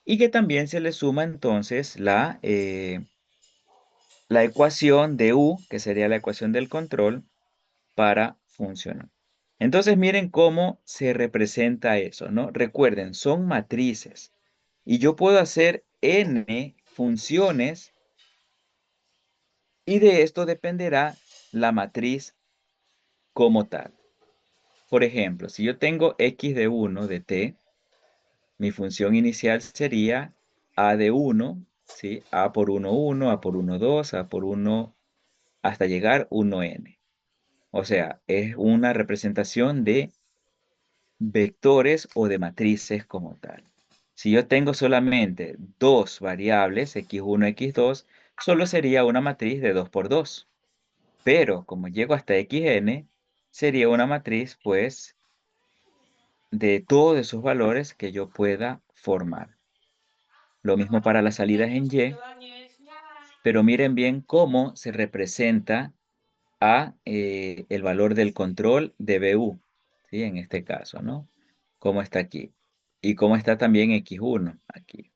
y que también se le suma entonces la ecuación de U, que sería la ecuación del control, para funcionar. Entonces miren cómo se representa eso, ¿no? Recuerden, son matrices y yo puedo hacer n funciones y de esto dependerá la matriz como tal. Por ejemplo, si yo tengo x de 1 de t, mi función inicial sería a de 1, ¿sí? A por 1, 1, a por 1, 2, a por 1, hasta llegar 1n. O sea, es una representación de vectores o de matrices como tal. Si yo tengo solamente dos variables, x1, x2, solo sería una matriz de 2 por 2. Pero como llego hasta xn, sería una matriz, pues, de todos esos valores que yo pueda formar. Lo mismo para las salidas en y, pero miren bien cómo se representa a el valor del control de BU, ¿sí? En este caso, ¿no? Cómo está aquí. Y cómo está también x1 aquí.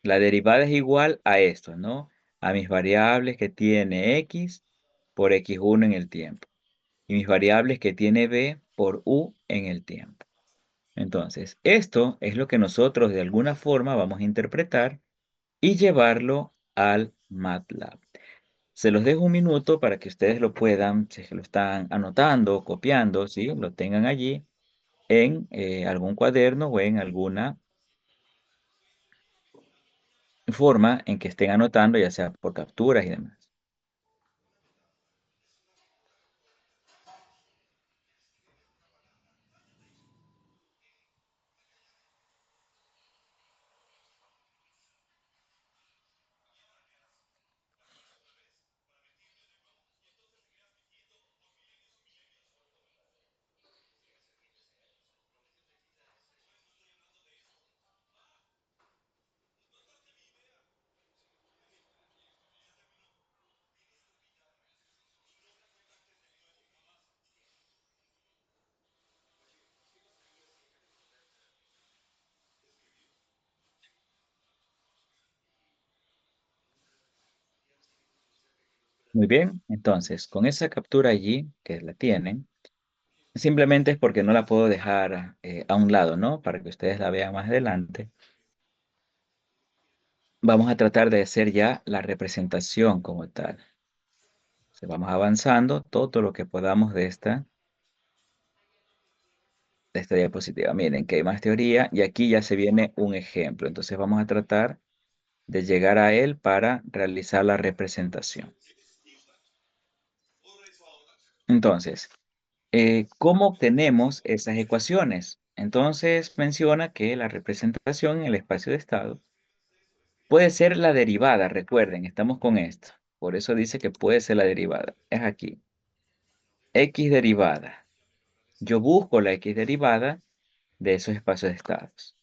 La derivada es igual a esto, ¿no? A mis variables que tiene x por x1 en el tiempo. Y mis variables que tiene b por u en el tiempo. Entonces, esto es lo que nosotros de alguna forma vamos a interpretar y llevarlo al MATLAB. Se los dejo un minuto para que ustedes lo puedan, si es que lo están anotando, copiando, ¿sí? Lo tengan allí en algún cuaderno o en alguna forma en que estén anotando, ya sea por capturas y demás. Muy bien, entonces, con esa captura allí, que la tienen, simplemente es porque no la puedo dejar a un lado, ¿no? Para que ustedes la vean más adelante. Vamos a tratar de hacer ya la representación como tal. Vamos avanzando todo lo que podamos de esta diapositiva. Miren que hay más teoría y aquí ya se viene un ejemplo. Entonces vamos a tratar de llegar a él para realizar la representación. Entonces, ¿cómo obtenemos esas ecuaciones? Entonces menciona que la representación en el espacio de estado puede ser la derivada, recuerden, estamos con esto. Por eso dice que puede ser la derivada. Es aquí. X derivada. Yo busco la X derivada de esos espacios de estados.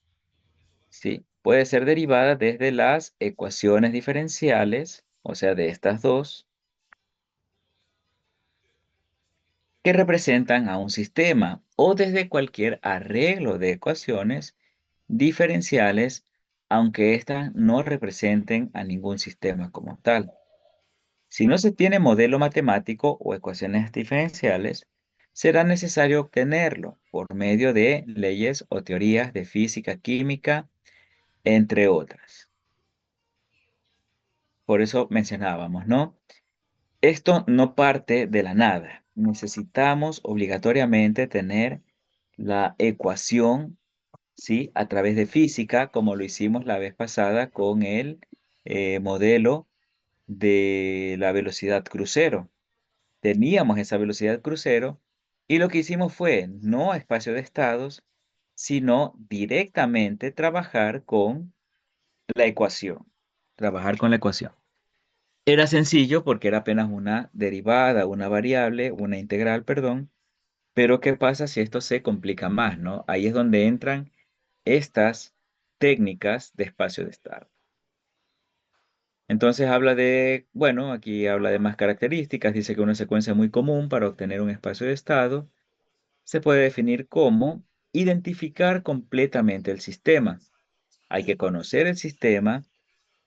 Sí, puede ser derivada desde las ecuaciones diferenciales, o sea, de estas dos, que representan a un sistema, o desde cualquier arreglo de ecuaciones diferenciales, aunque éstas no representen a ningún sistema como tal. Si no se tiene modelo matemático o ecuaciones diferenciales, será necesario obtenerlo por medio de leyes o teorías de física, química, entre otras. Por eso mencionábamos, ¿no? Esto no parte de la nada. Necesitamos obligatoriamente tener la ecuación, ¿sí? A través de física, como lo hicimos la vez pasada con el modelo de la velocidad crucero. Teníamos esa velocidad crucero y lo que hicimos fue no espacio de estados, sino directamente trabajar con la ecuación. Trabajar con la ecuación. Era sencillo porque era apenas una derivada, una variable, una integral, perdón. Pero ¿qué pasa si esto se complica más, no? Ahí es donde entran estas técnicas de espacio de estado. Entonces habla de, bueno, aquí habla de más características. Dice que una secuencia muy común para obtener un espacio de estado se puede definir como identificar completamente el sistema. Hay que conocer el sistema,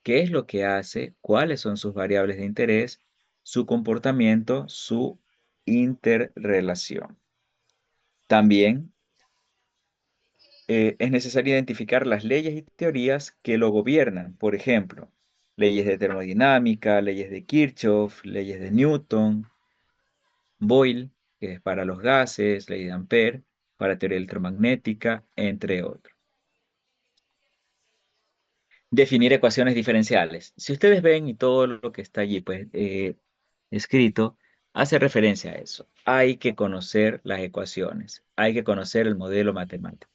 qué es lo que hace, cuáles son sus variables de interés, su comportamiento, su interrelación. También es necesario identificar las leyes y teorías que lo gobiernan. Por ejemplo, leyes de termodinámica, leyes de Kirchhoff, leyes de Newton, Boyle, que es para los gases, ley de Ampere, para teoría electromagnética, entre otros. Definir ecuaciones diferenciales. Si ustedes ven y todo lo que está allí pues, escrito, hace referencia a eso. Hay que conocer las ecuaciones, hay que conocer el modelo matemático.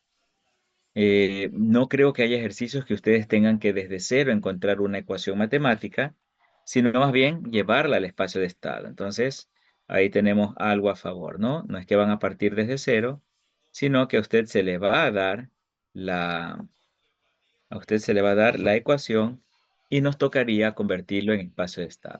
No creo que haya ejercicios que ustedes tengan que desde cero encontrar una ecuación matemática, sino más bien llevarla al espacio de estado. Entonces, ahí tenemos algo a favor, ¿no? No es que van a partir desde cero, sino que a usted se le va a dar a usted se le va a dar la ecuación y nos tocaría convertirlo en espacio de estado.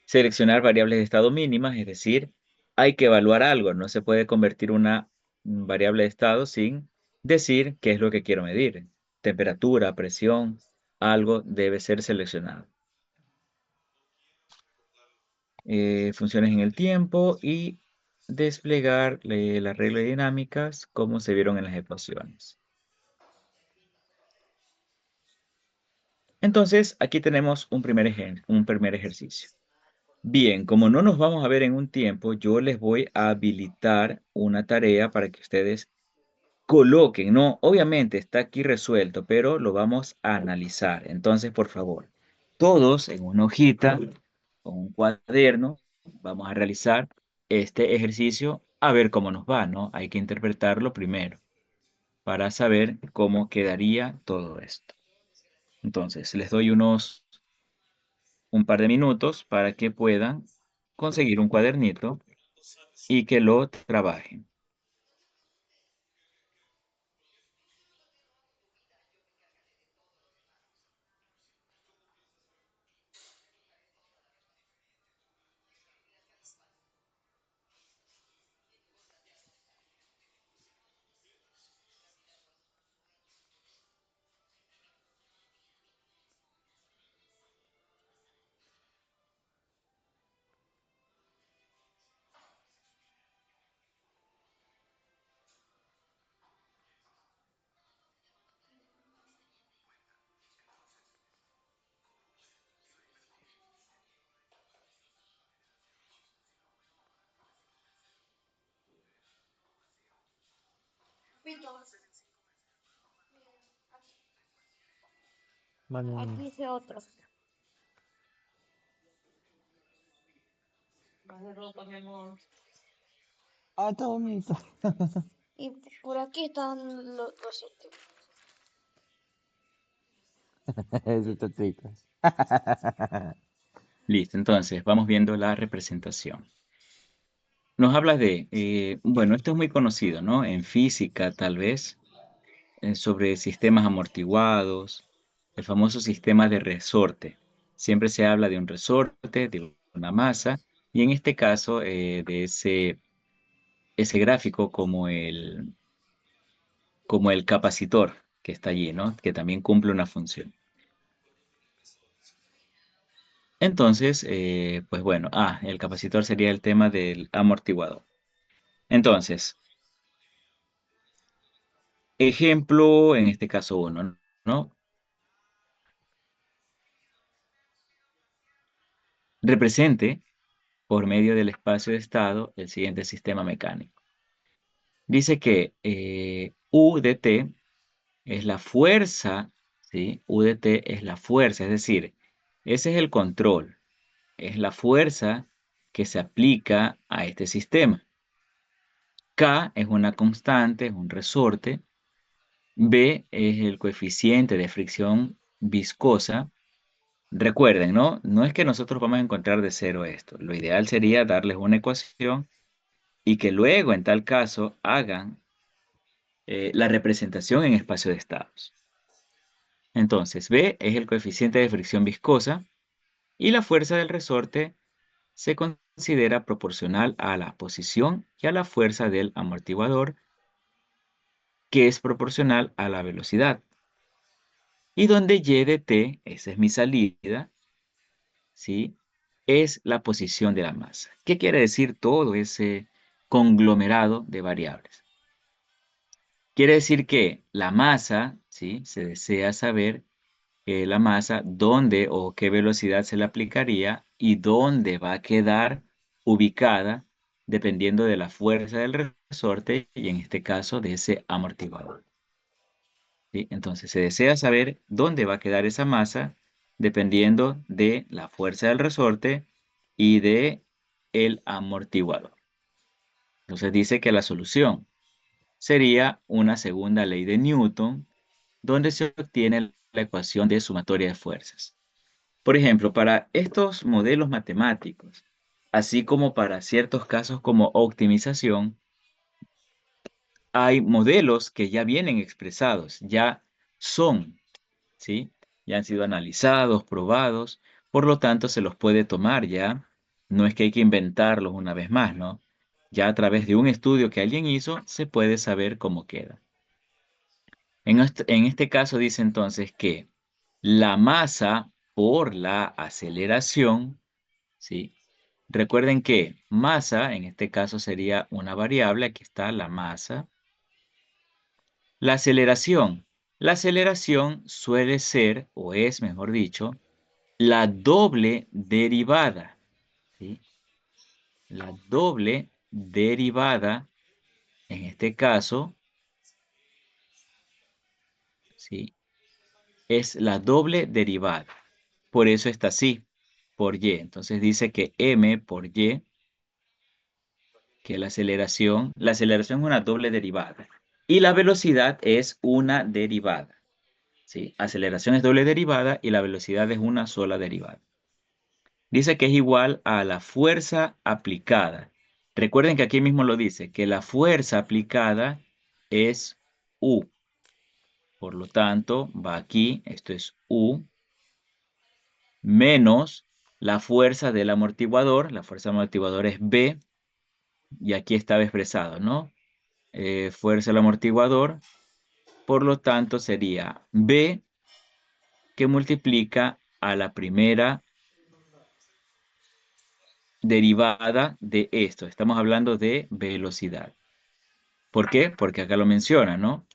Seleccionar variables de estado mínimas, es decir, hay que evaluar algo, no se puede convertir una variable de estado sin decir qué es lo que quiero medir. Temperatura, presión, algo debe ser seleccionado. Funciones en el tiempo y desplegar las reglas dinámicas como se vieron en las ecuaciones. Entonces, aquí tenemos un primer ejercicio. Bien, como no nos vamos a ver en un tiempo, yo les voy a habilitar una tarea para que ustedes coloquen, no, obviamente está aquí resuelto, pero lo vamos a analizar. Entonces, por favor, todos en una hojita o un cuaderno, vamos a realizar este ejercicio a ver cómo nos va, ¿no? Hay que interpretarlo primero para saber cómo quedaría todo esto. Entonces, les doy un par de minutos para que puedan conseguir un cuadernito y que lo trabajen. Vale. Aquí hice otro. Ah, está bonito. Y por aquí están los otros. Eso está triste. Listo, entonces vamos viendo la representación. Nos habla de, bueno, esto es muy conocido, ¿no? En física, tal vez, sobre sistemas amortiguados, el famoso sistema de resorte. Siempre se habla de un resorte, de una masa, y en este caso, de ese gráfico como el capacitor que está allí, ¿no? Que también cumple una función. Entonces, pues bueno, el capacitor sería el tema del amortiguador. Entonces, ejemplo, en este caso uno, ¿no? Represente por medio del espacio de estado el siguiente sistema mecánico. Dice que U de T es la fuerza, ¿sí? U de T es la fuerza, es decir, ese es el control, es la fuerza que se aplica a este sistema. K es una constante, es un resorte. B es el coeficiente de fricción viscosa. Recuerden, ¿no? No es que nosotros vamos a encontrar de cero esto. Lo ideal sería darles una ecuación y que luego, en tal caso, hagan la representación en espacio de estados. Entonces, B es el coeficiente de fricción viscosa y la fuerza del resorte se considera proporcional a la posición y a la fuerza del amortiguador, que es proporcional a la velocidad. Y donde Y de T, esa es mi salida, ¿sí? Es la posición de la masa. ¿Qué quiere decir todo ese conglomerado de variables? Quiere decir que la masa, ¿sí? Se desea saber la masa, dónde o qué velocidad se le aplicaría y dónde va a quedar ubicada dependiendo de la fuerza del resorte y en este caso de ese amortiguador. ¿Sí? Entonces se desea saber dónde va a quedar esa masa dependiendo de la fuerza del resorte y de el amortiguador. Entonces dice que la solución sería una segunda ley de Newton, donde se obtiene la ecuación de sumatoria de fuerzas. Por ejemplo, para estos modelos matemáticos, así como para ciertos casos como optimización, hay modelos que ya vienen expresados, ya son, ¿sí? Ya han sido analizados, probados, por lo tanto se los puede tomar ya. No es que hay que inventarlos una vez más, ¿no? Ya a través de un estudio que alguien hizo, se puede saber cómo queda. En este caso dice entonces que la masa por la aceleración, ¿sí? Recuerden que masa, en este caso sería una variable, aquí está la masa. La aceleración. La aceleración suele ser, o es, mejor dicho, la doble derivada, ¿sí? La doble derivada, en este caso, ¿sí? Es la doble derivada. Por eso está así, por y. Entonces dice que m por y, que la aceleración es una doble derivada. Y la velocidad es una derivada, ¿sí? Aceleración es doble derivada y la velocidad es una sola derivada. Dice que es igual a la fuerza aplicada. Recuerden que aquí mismo lo dice, que la fuerza aplicada es U. Por lo tanto, va aquí, esto es U, menos la fuerza del amortiguador. La fuerza del amortiguador es B, y aquí estaba expresado, ¿no? Fuerza del amortiguador, por lo tanto sería B que multiplica a la primera derivada de esto. Estamos hablando de velocidad. ¿Por qué? Porque acá lo menciona, ¿no?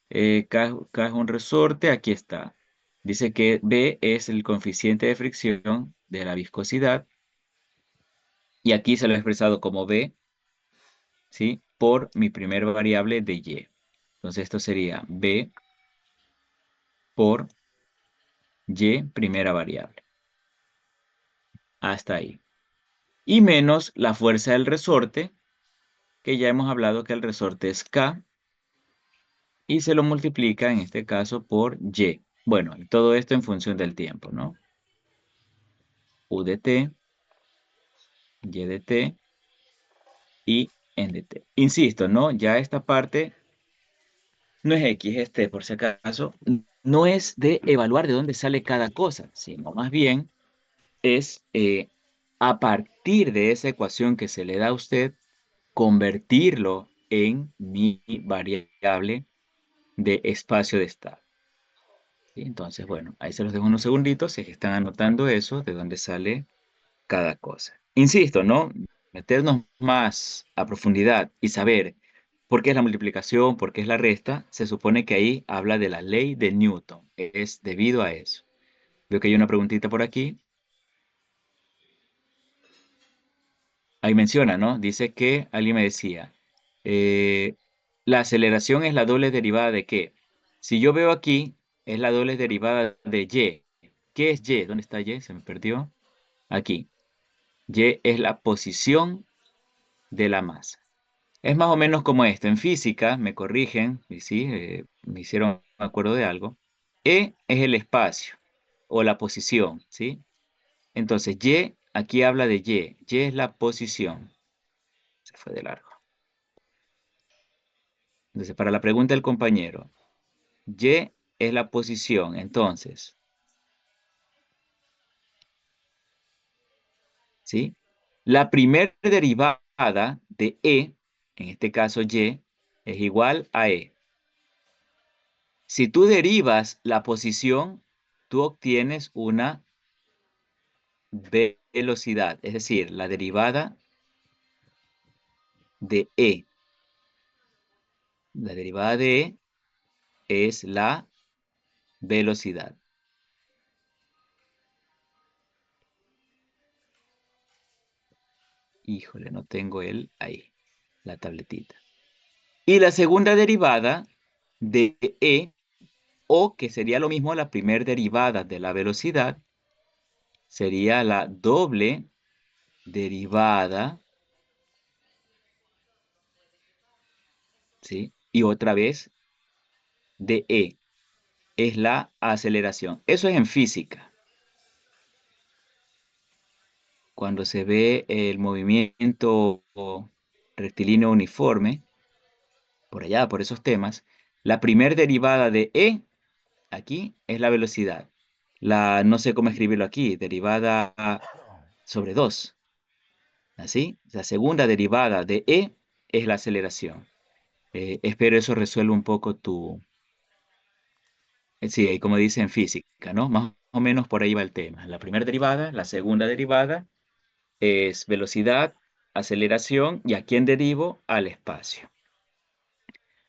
K es un resorte, aquí está. Dice que B es el coeficiente de fricción de la viscosidad y aquí se lo he expresado como B, ¿sí? Por mi primer variable de Y. Entonces esto sería B por Y primera variable. Hasta ahí. Y menos la fuerza del resorte, que ya hemos hablado que el resorte es K, y se lo multiplica en este caso por Y. Bueno, y todo esto en función del tiempo, ¿no? U de T, Y de T y N de T. Insisto, ¿no? Ya esta parte no es X, es T, por si acaso. No es de evaluar de dónde sale cada cosa, sino más bien es a partir de esa ecuación que se le da a usted, convertirlo en mi variable de espacio de estado. ¿Sí? Entonces, bueno, ahí se los dejo unos segunditos, si es que están anotando eso, de dónde sale cada cosa. Insisto, ¿no? Meternos más a profundidad y saber por qué es la multiplicación, por qué es la resta, se supone que ahí habla de la ley de Newton. Es debido a eso. Veo que hay una preguntita por aquí. Ahí menciona, ¿no? Dice que alguien me decía, eh, la aceleración es la doble derivada de qué. Si yo veo aquí, es la doble derivada de y. ¿Qué es y? ¿Dónde está y? Se me perdió. Aquí. Y es la posición de la masa. Es más o menos como esto. En física, me corrigen, y sí, me hicieron acuerdo de algo. E es el espacio o la posición, ¿sí? Entonces, y, aquí habla de y. Y es la posición. Se fue de largo. Entonces, para la pregunta del compañero, y es la posición. Entonces, ¿sí? La primera derivada de e, en este caso y, es igual a e. Si tú derivas la posición, tú obtienes una velocidad, es decir, la derivada de e. La derivada de e es la velocidad. Híjole, no tengo el ahí, la tabletita. Y la segunda derivada de e, o que sería lo mismo la primera derivada de la velocidad, sería la doble derivada, ¿sí? Y otra vez de e, es la aceleración. Eso es en física. Cuando se ve el movimiento rectilíneo uniforme, por allá, por esos temas, la primera derivada de e, aquí, es la velocidad. No sé cómo escribirlo aquí, derivada sobre 2. ¿Así? La segunda derivada de e es la aceleración. Espero eso resuelva un poco sí, como dice en física, ¿no? Más o menos por ahí va el tema. La primera derivada, la segunda derivada es velocidad, aceleración, y ¿a quién derivo? Al espacio.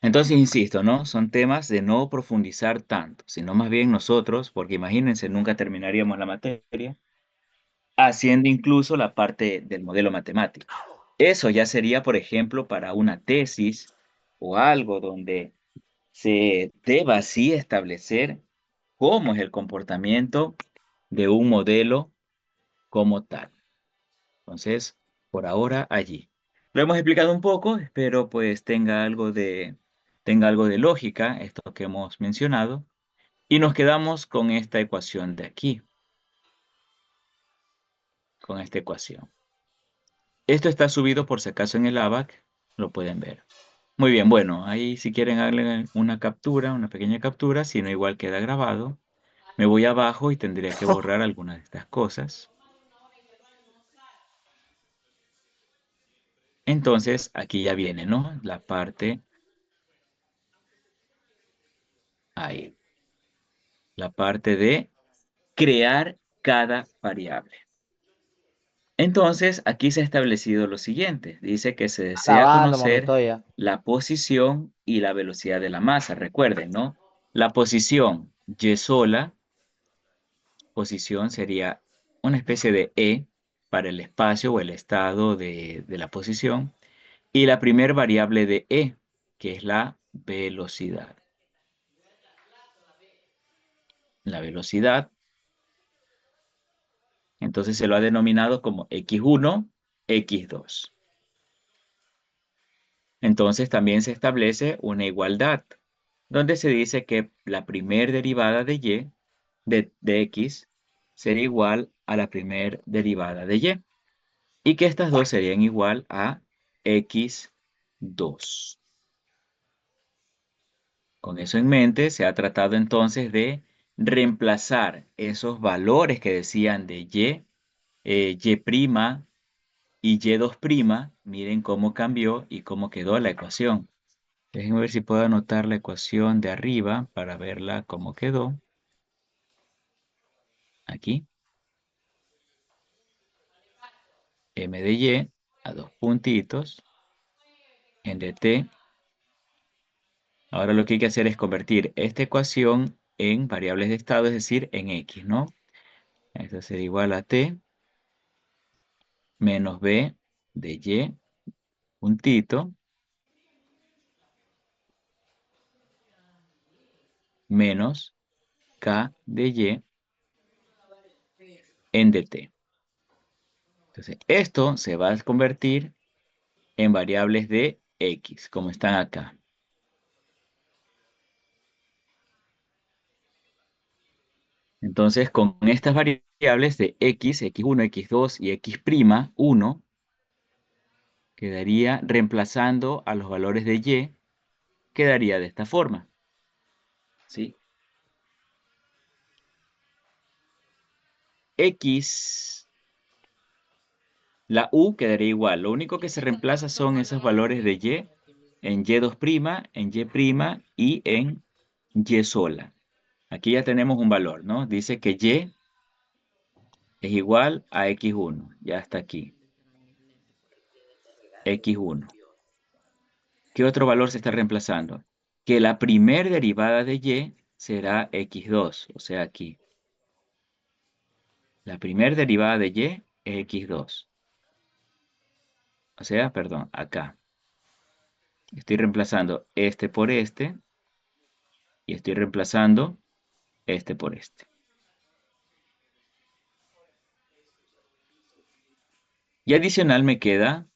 Entonces, insisto, ¿no? Son temas de no profundizar tanto, sino más bien nosotros, porque imagínense, nunca terminaríamos la materia, haciendo incluso la parte del modelo matemático. Eso ya sería, por ejemplo, para una tesis o algo donde se deba así establecer cómo es el comportamiento de un modelo como tal. Entonces, por ahora allí. Lo hemos explicado un poco, espero pues tenga algo de lógica esto que hemos mencionado. Y nos quedamos con esta ecuación de aquí, con esta ecuación. Esto está subido por si acaso en el ABAC, lo pueden ver. Muy bien, bueno, ahí si quieren darle una captura, una pequeña captura, si no igual queda grabado. Me voy abajo y tendría que borrar algunas de estas cosas. Entonces, aquí ya viene, ¿no? La parte ahí. La parte de crear cada variable. Entonces, aquí se ha establecido lo siguiente. Dice que se desea Grabando, conocer mamito, ya. la posición y la velocidad de la masa. Recuerden, ¿no? La posición y sola, posición sería una especie de e para el espacio o el estado de la posición. Y la primer variable de e, que es la velocidad. La velocidad, entonces se lo ha denominado como x1, x2. Entonces también se establece una igualdad, donde se dice que la primer derivada de y, de x, sería igual a la primer derivada de y, y que estas dos serían igual a x2. Con eso en mente, se ha tratado entonces de reemplazar esos valores que decían de y' y y2'. Miren cómo cambió y cómo quedó la ecuación. Déjenme ver si puedo anotar la ecuación de arriba para verla cómo quedó. Aquí, m de y a dos puntitos, en de t. Ahora lo que hay que hacer es convertir esta ecuación en variables de estado, es decir, en x, ¿no? Esto será igual a t menos b de y puntito menos k de y en dt. Entonces, esto se va a convertir en variables de x, como están acá. Entonces, con estas variables de x, x1, x2 y x'1, quedaría reemplazando a los valores de y, quedaría de esta forma, ¿sí? X, la u quedaría igual. Lo único que se reemplaza son esos valores de y en y2', en y' y en y sola. Aquí ya tenemos un valor, ¿no? Dice que y es igual a x1. Ya está aquí. X1. ¿Qué otro valor se está reemplazando? Que la primer derivada de y será x2, o sea, aquí. La primer derivada de y es x2. O sea, perdón, acá. Estoy reemplazando este por este y estoy reemplazando este por este. Y adicional me queda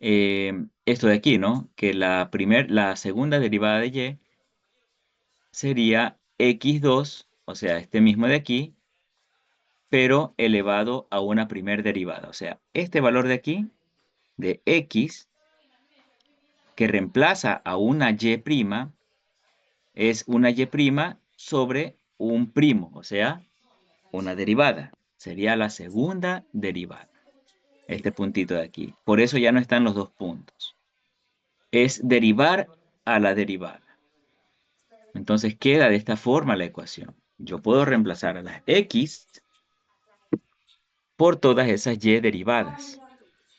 esto de aquí, ¿no? Que la segunda derivada de y sería x2, o sea, este mismo de aquí, pero elevado a una primer derivada. O sea, este valor de aquí, de x, que reemplaza a una y', es una y' sobre un primo, o sea, una derivada. Sería la segunda derivada, este puntito de aquí. Por eso ya no están los dos puntos. Es derivar a la derivada. Entonces queda de esta forma la ecuación. Yo puedo reemplazar a las x por todas esas y derivadas.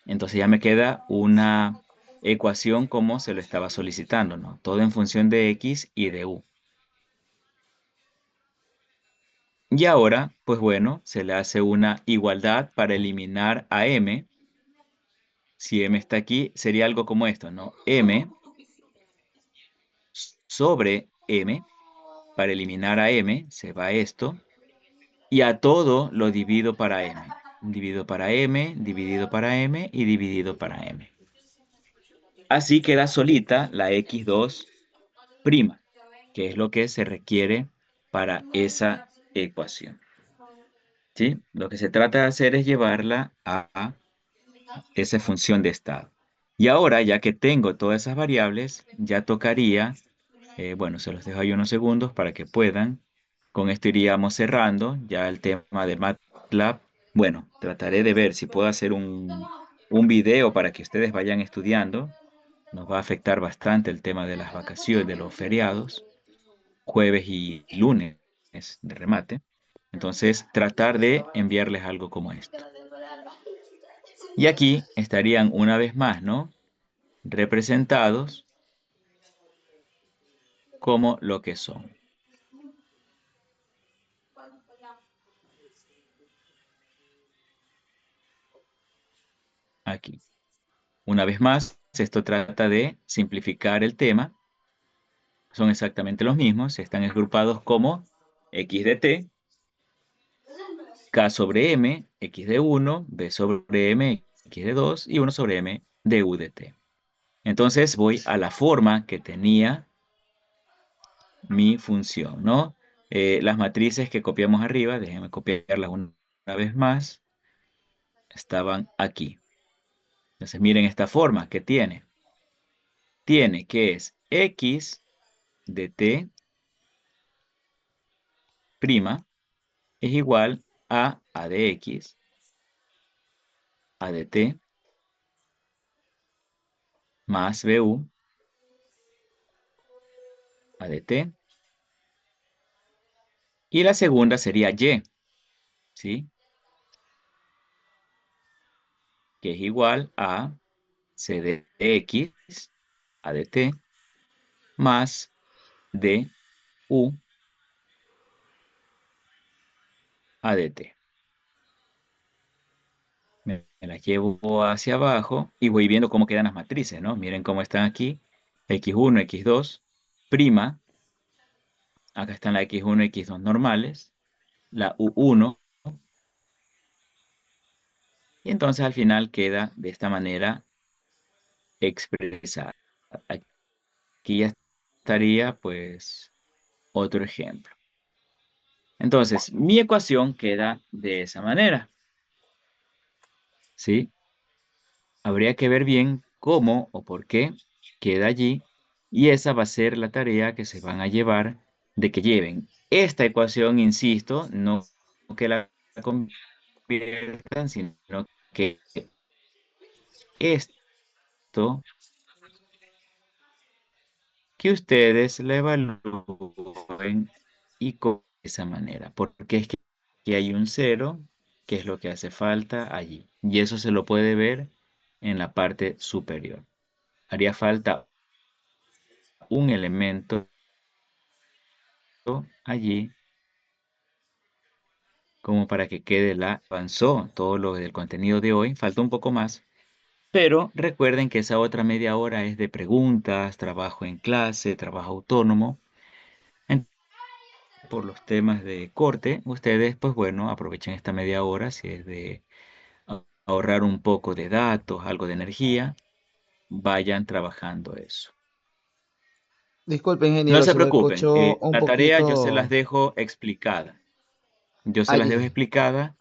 Entonces ya me queda una ecuación como se lo estaba solicitando, ¿no? Todo en función de x y de u. Y ahora, pues bueno, se le hace una igualdad para eliminar a m. Si m está aquí, sería algo como esto, ¿no? M sobre m, para eliminar a m, se va esto, y a todo lo divido para m. Dividido para m, dividido para m y dividido para m. Así queda solita la x2', que es lo que se requiere para esa ecuación. ¿Sí? Lo que se trata de hacer es llevarla a esa función de estado. Y ahora, ya que tengo todas esas variables, ya tocaría, bueno, se los dejo ahí unos segundos para que puedan. Con esto iríamos cerrando ya el tema de MATLAB. Bueno, trataré de ver si puedo hacer un video para que ustedes vayan estudiando. Nos va a afectar bastante el tema de las vacaciones, de los feriados, jueves y lunes de remate. Entonces, tratar de enviarles algo como esto. Y aquí estarían una vez más, ¿no? Representados como lo que son. Aquí. Una vez más, esto trata de simplificar el tema son exactamente los mismos, están agrupados como x de t, k sobre m, x de 1, b sobre m, x de 2 y 1 sobre m de u de t. Entonces voy a la forma que tenía mi función, ¿no? Las matrices que copiamos arriba, déjenme copiarlas una vez más, estaban aquí. Entonces miren esta forma que tiene. Tiene que es x de t' es igual a de x, a de t, más bu, a de t. Y la segunda sería y, ¿sí? Que es igual a c de x, a de t, más du, a de t. Me las llevo hacia abajo y voy viendo cómo quedan las matrices, ¿no? Miren cómo están aquí. X1, X2, prima. Acá están la X1, X2 normales. La U1. Y entonces al final queda de esta manera expresada. Aquí ya estaría, pues, otro ejemplo. Entonces, mi ecuación queda de esa manera, ¿sí? Habría que ver bien cómo o por qué queda allí, y esa va a ser la tarea que se van a llevar, de que lleven esta ecuación, insisto, no que la conviertan, sino que esto, que ustedes la evalúen y con esa manera, porque es que aquí hay un cero, que es lo que hace falta allí, y eso se lo puede ver en la parte superior. Haría falta un elemento allí como para que quede la avanzó todo lo del contenido de hoy, falta un poco más, pero recuerden que esa otra media hora es de preguntas, trabajo en clase, trabajo autónomo. Por los temas de corte, ustedes, pues bueno, aprovechen esta media hora si es de ahorrar un poco de datos, algo de energía, vayan trabajando eso. Disculpe, No ingeniero, se se lo preocupen, escucho un la tarea yo se las poquito dejo explicada. Yo se las dejo allí. explicada.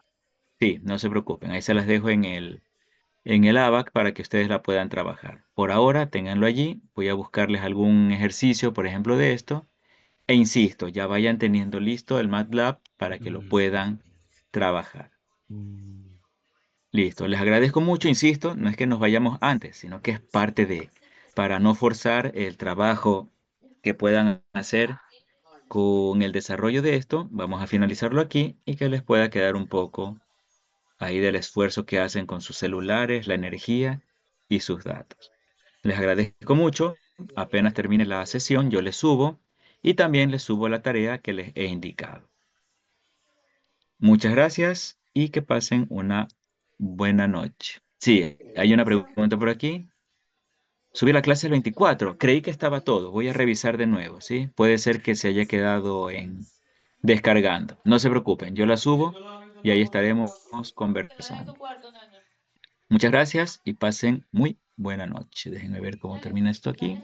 Sí, no se preocupen, ahí se las dejo en el ABAC para que ustedes la puedan trabajar. Por ahora, ténganlo allí. Voy a buscarles algún ejercicio, por ejemplo, de esto. E insisto, ya vayan teniendo listo el MATLAB para que lo puedan trabajar. Listo, les agradezco mucho, insisto, no es que nos vayamos antes, sino que es parte de, para no forzar el trabajo que puedan hacer con el desarrollo de esto, vamos a finalizarlo aquí y que les pueda quedar un poco ahí del esfuerzo que hacen con sus celulares, la energía y sus datos. Les agradezco mucho. Apenas termine la sesión, yo les subo y también les subo la tarea que les he indicado. Muchas gracias y que pasen una buena noche. Sí, hay una pregunta por aquí. Subí la clase el 24. Creí que estaba todo. Voy a revisar de nuevo, ¿sí? Puede ser que se haya quedado en descargando. No se preocupen, yo la subo y ahí estaremos conversando. Muchas gracias y pasen muy buena noche. Déjenme ver cómo termina esto aquí.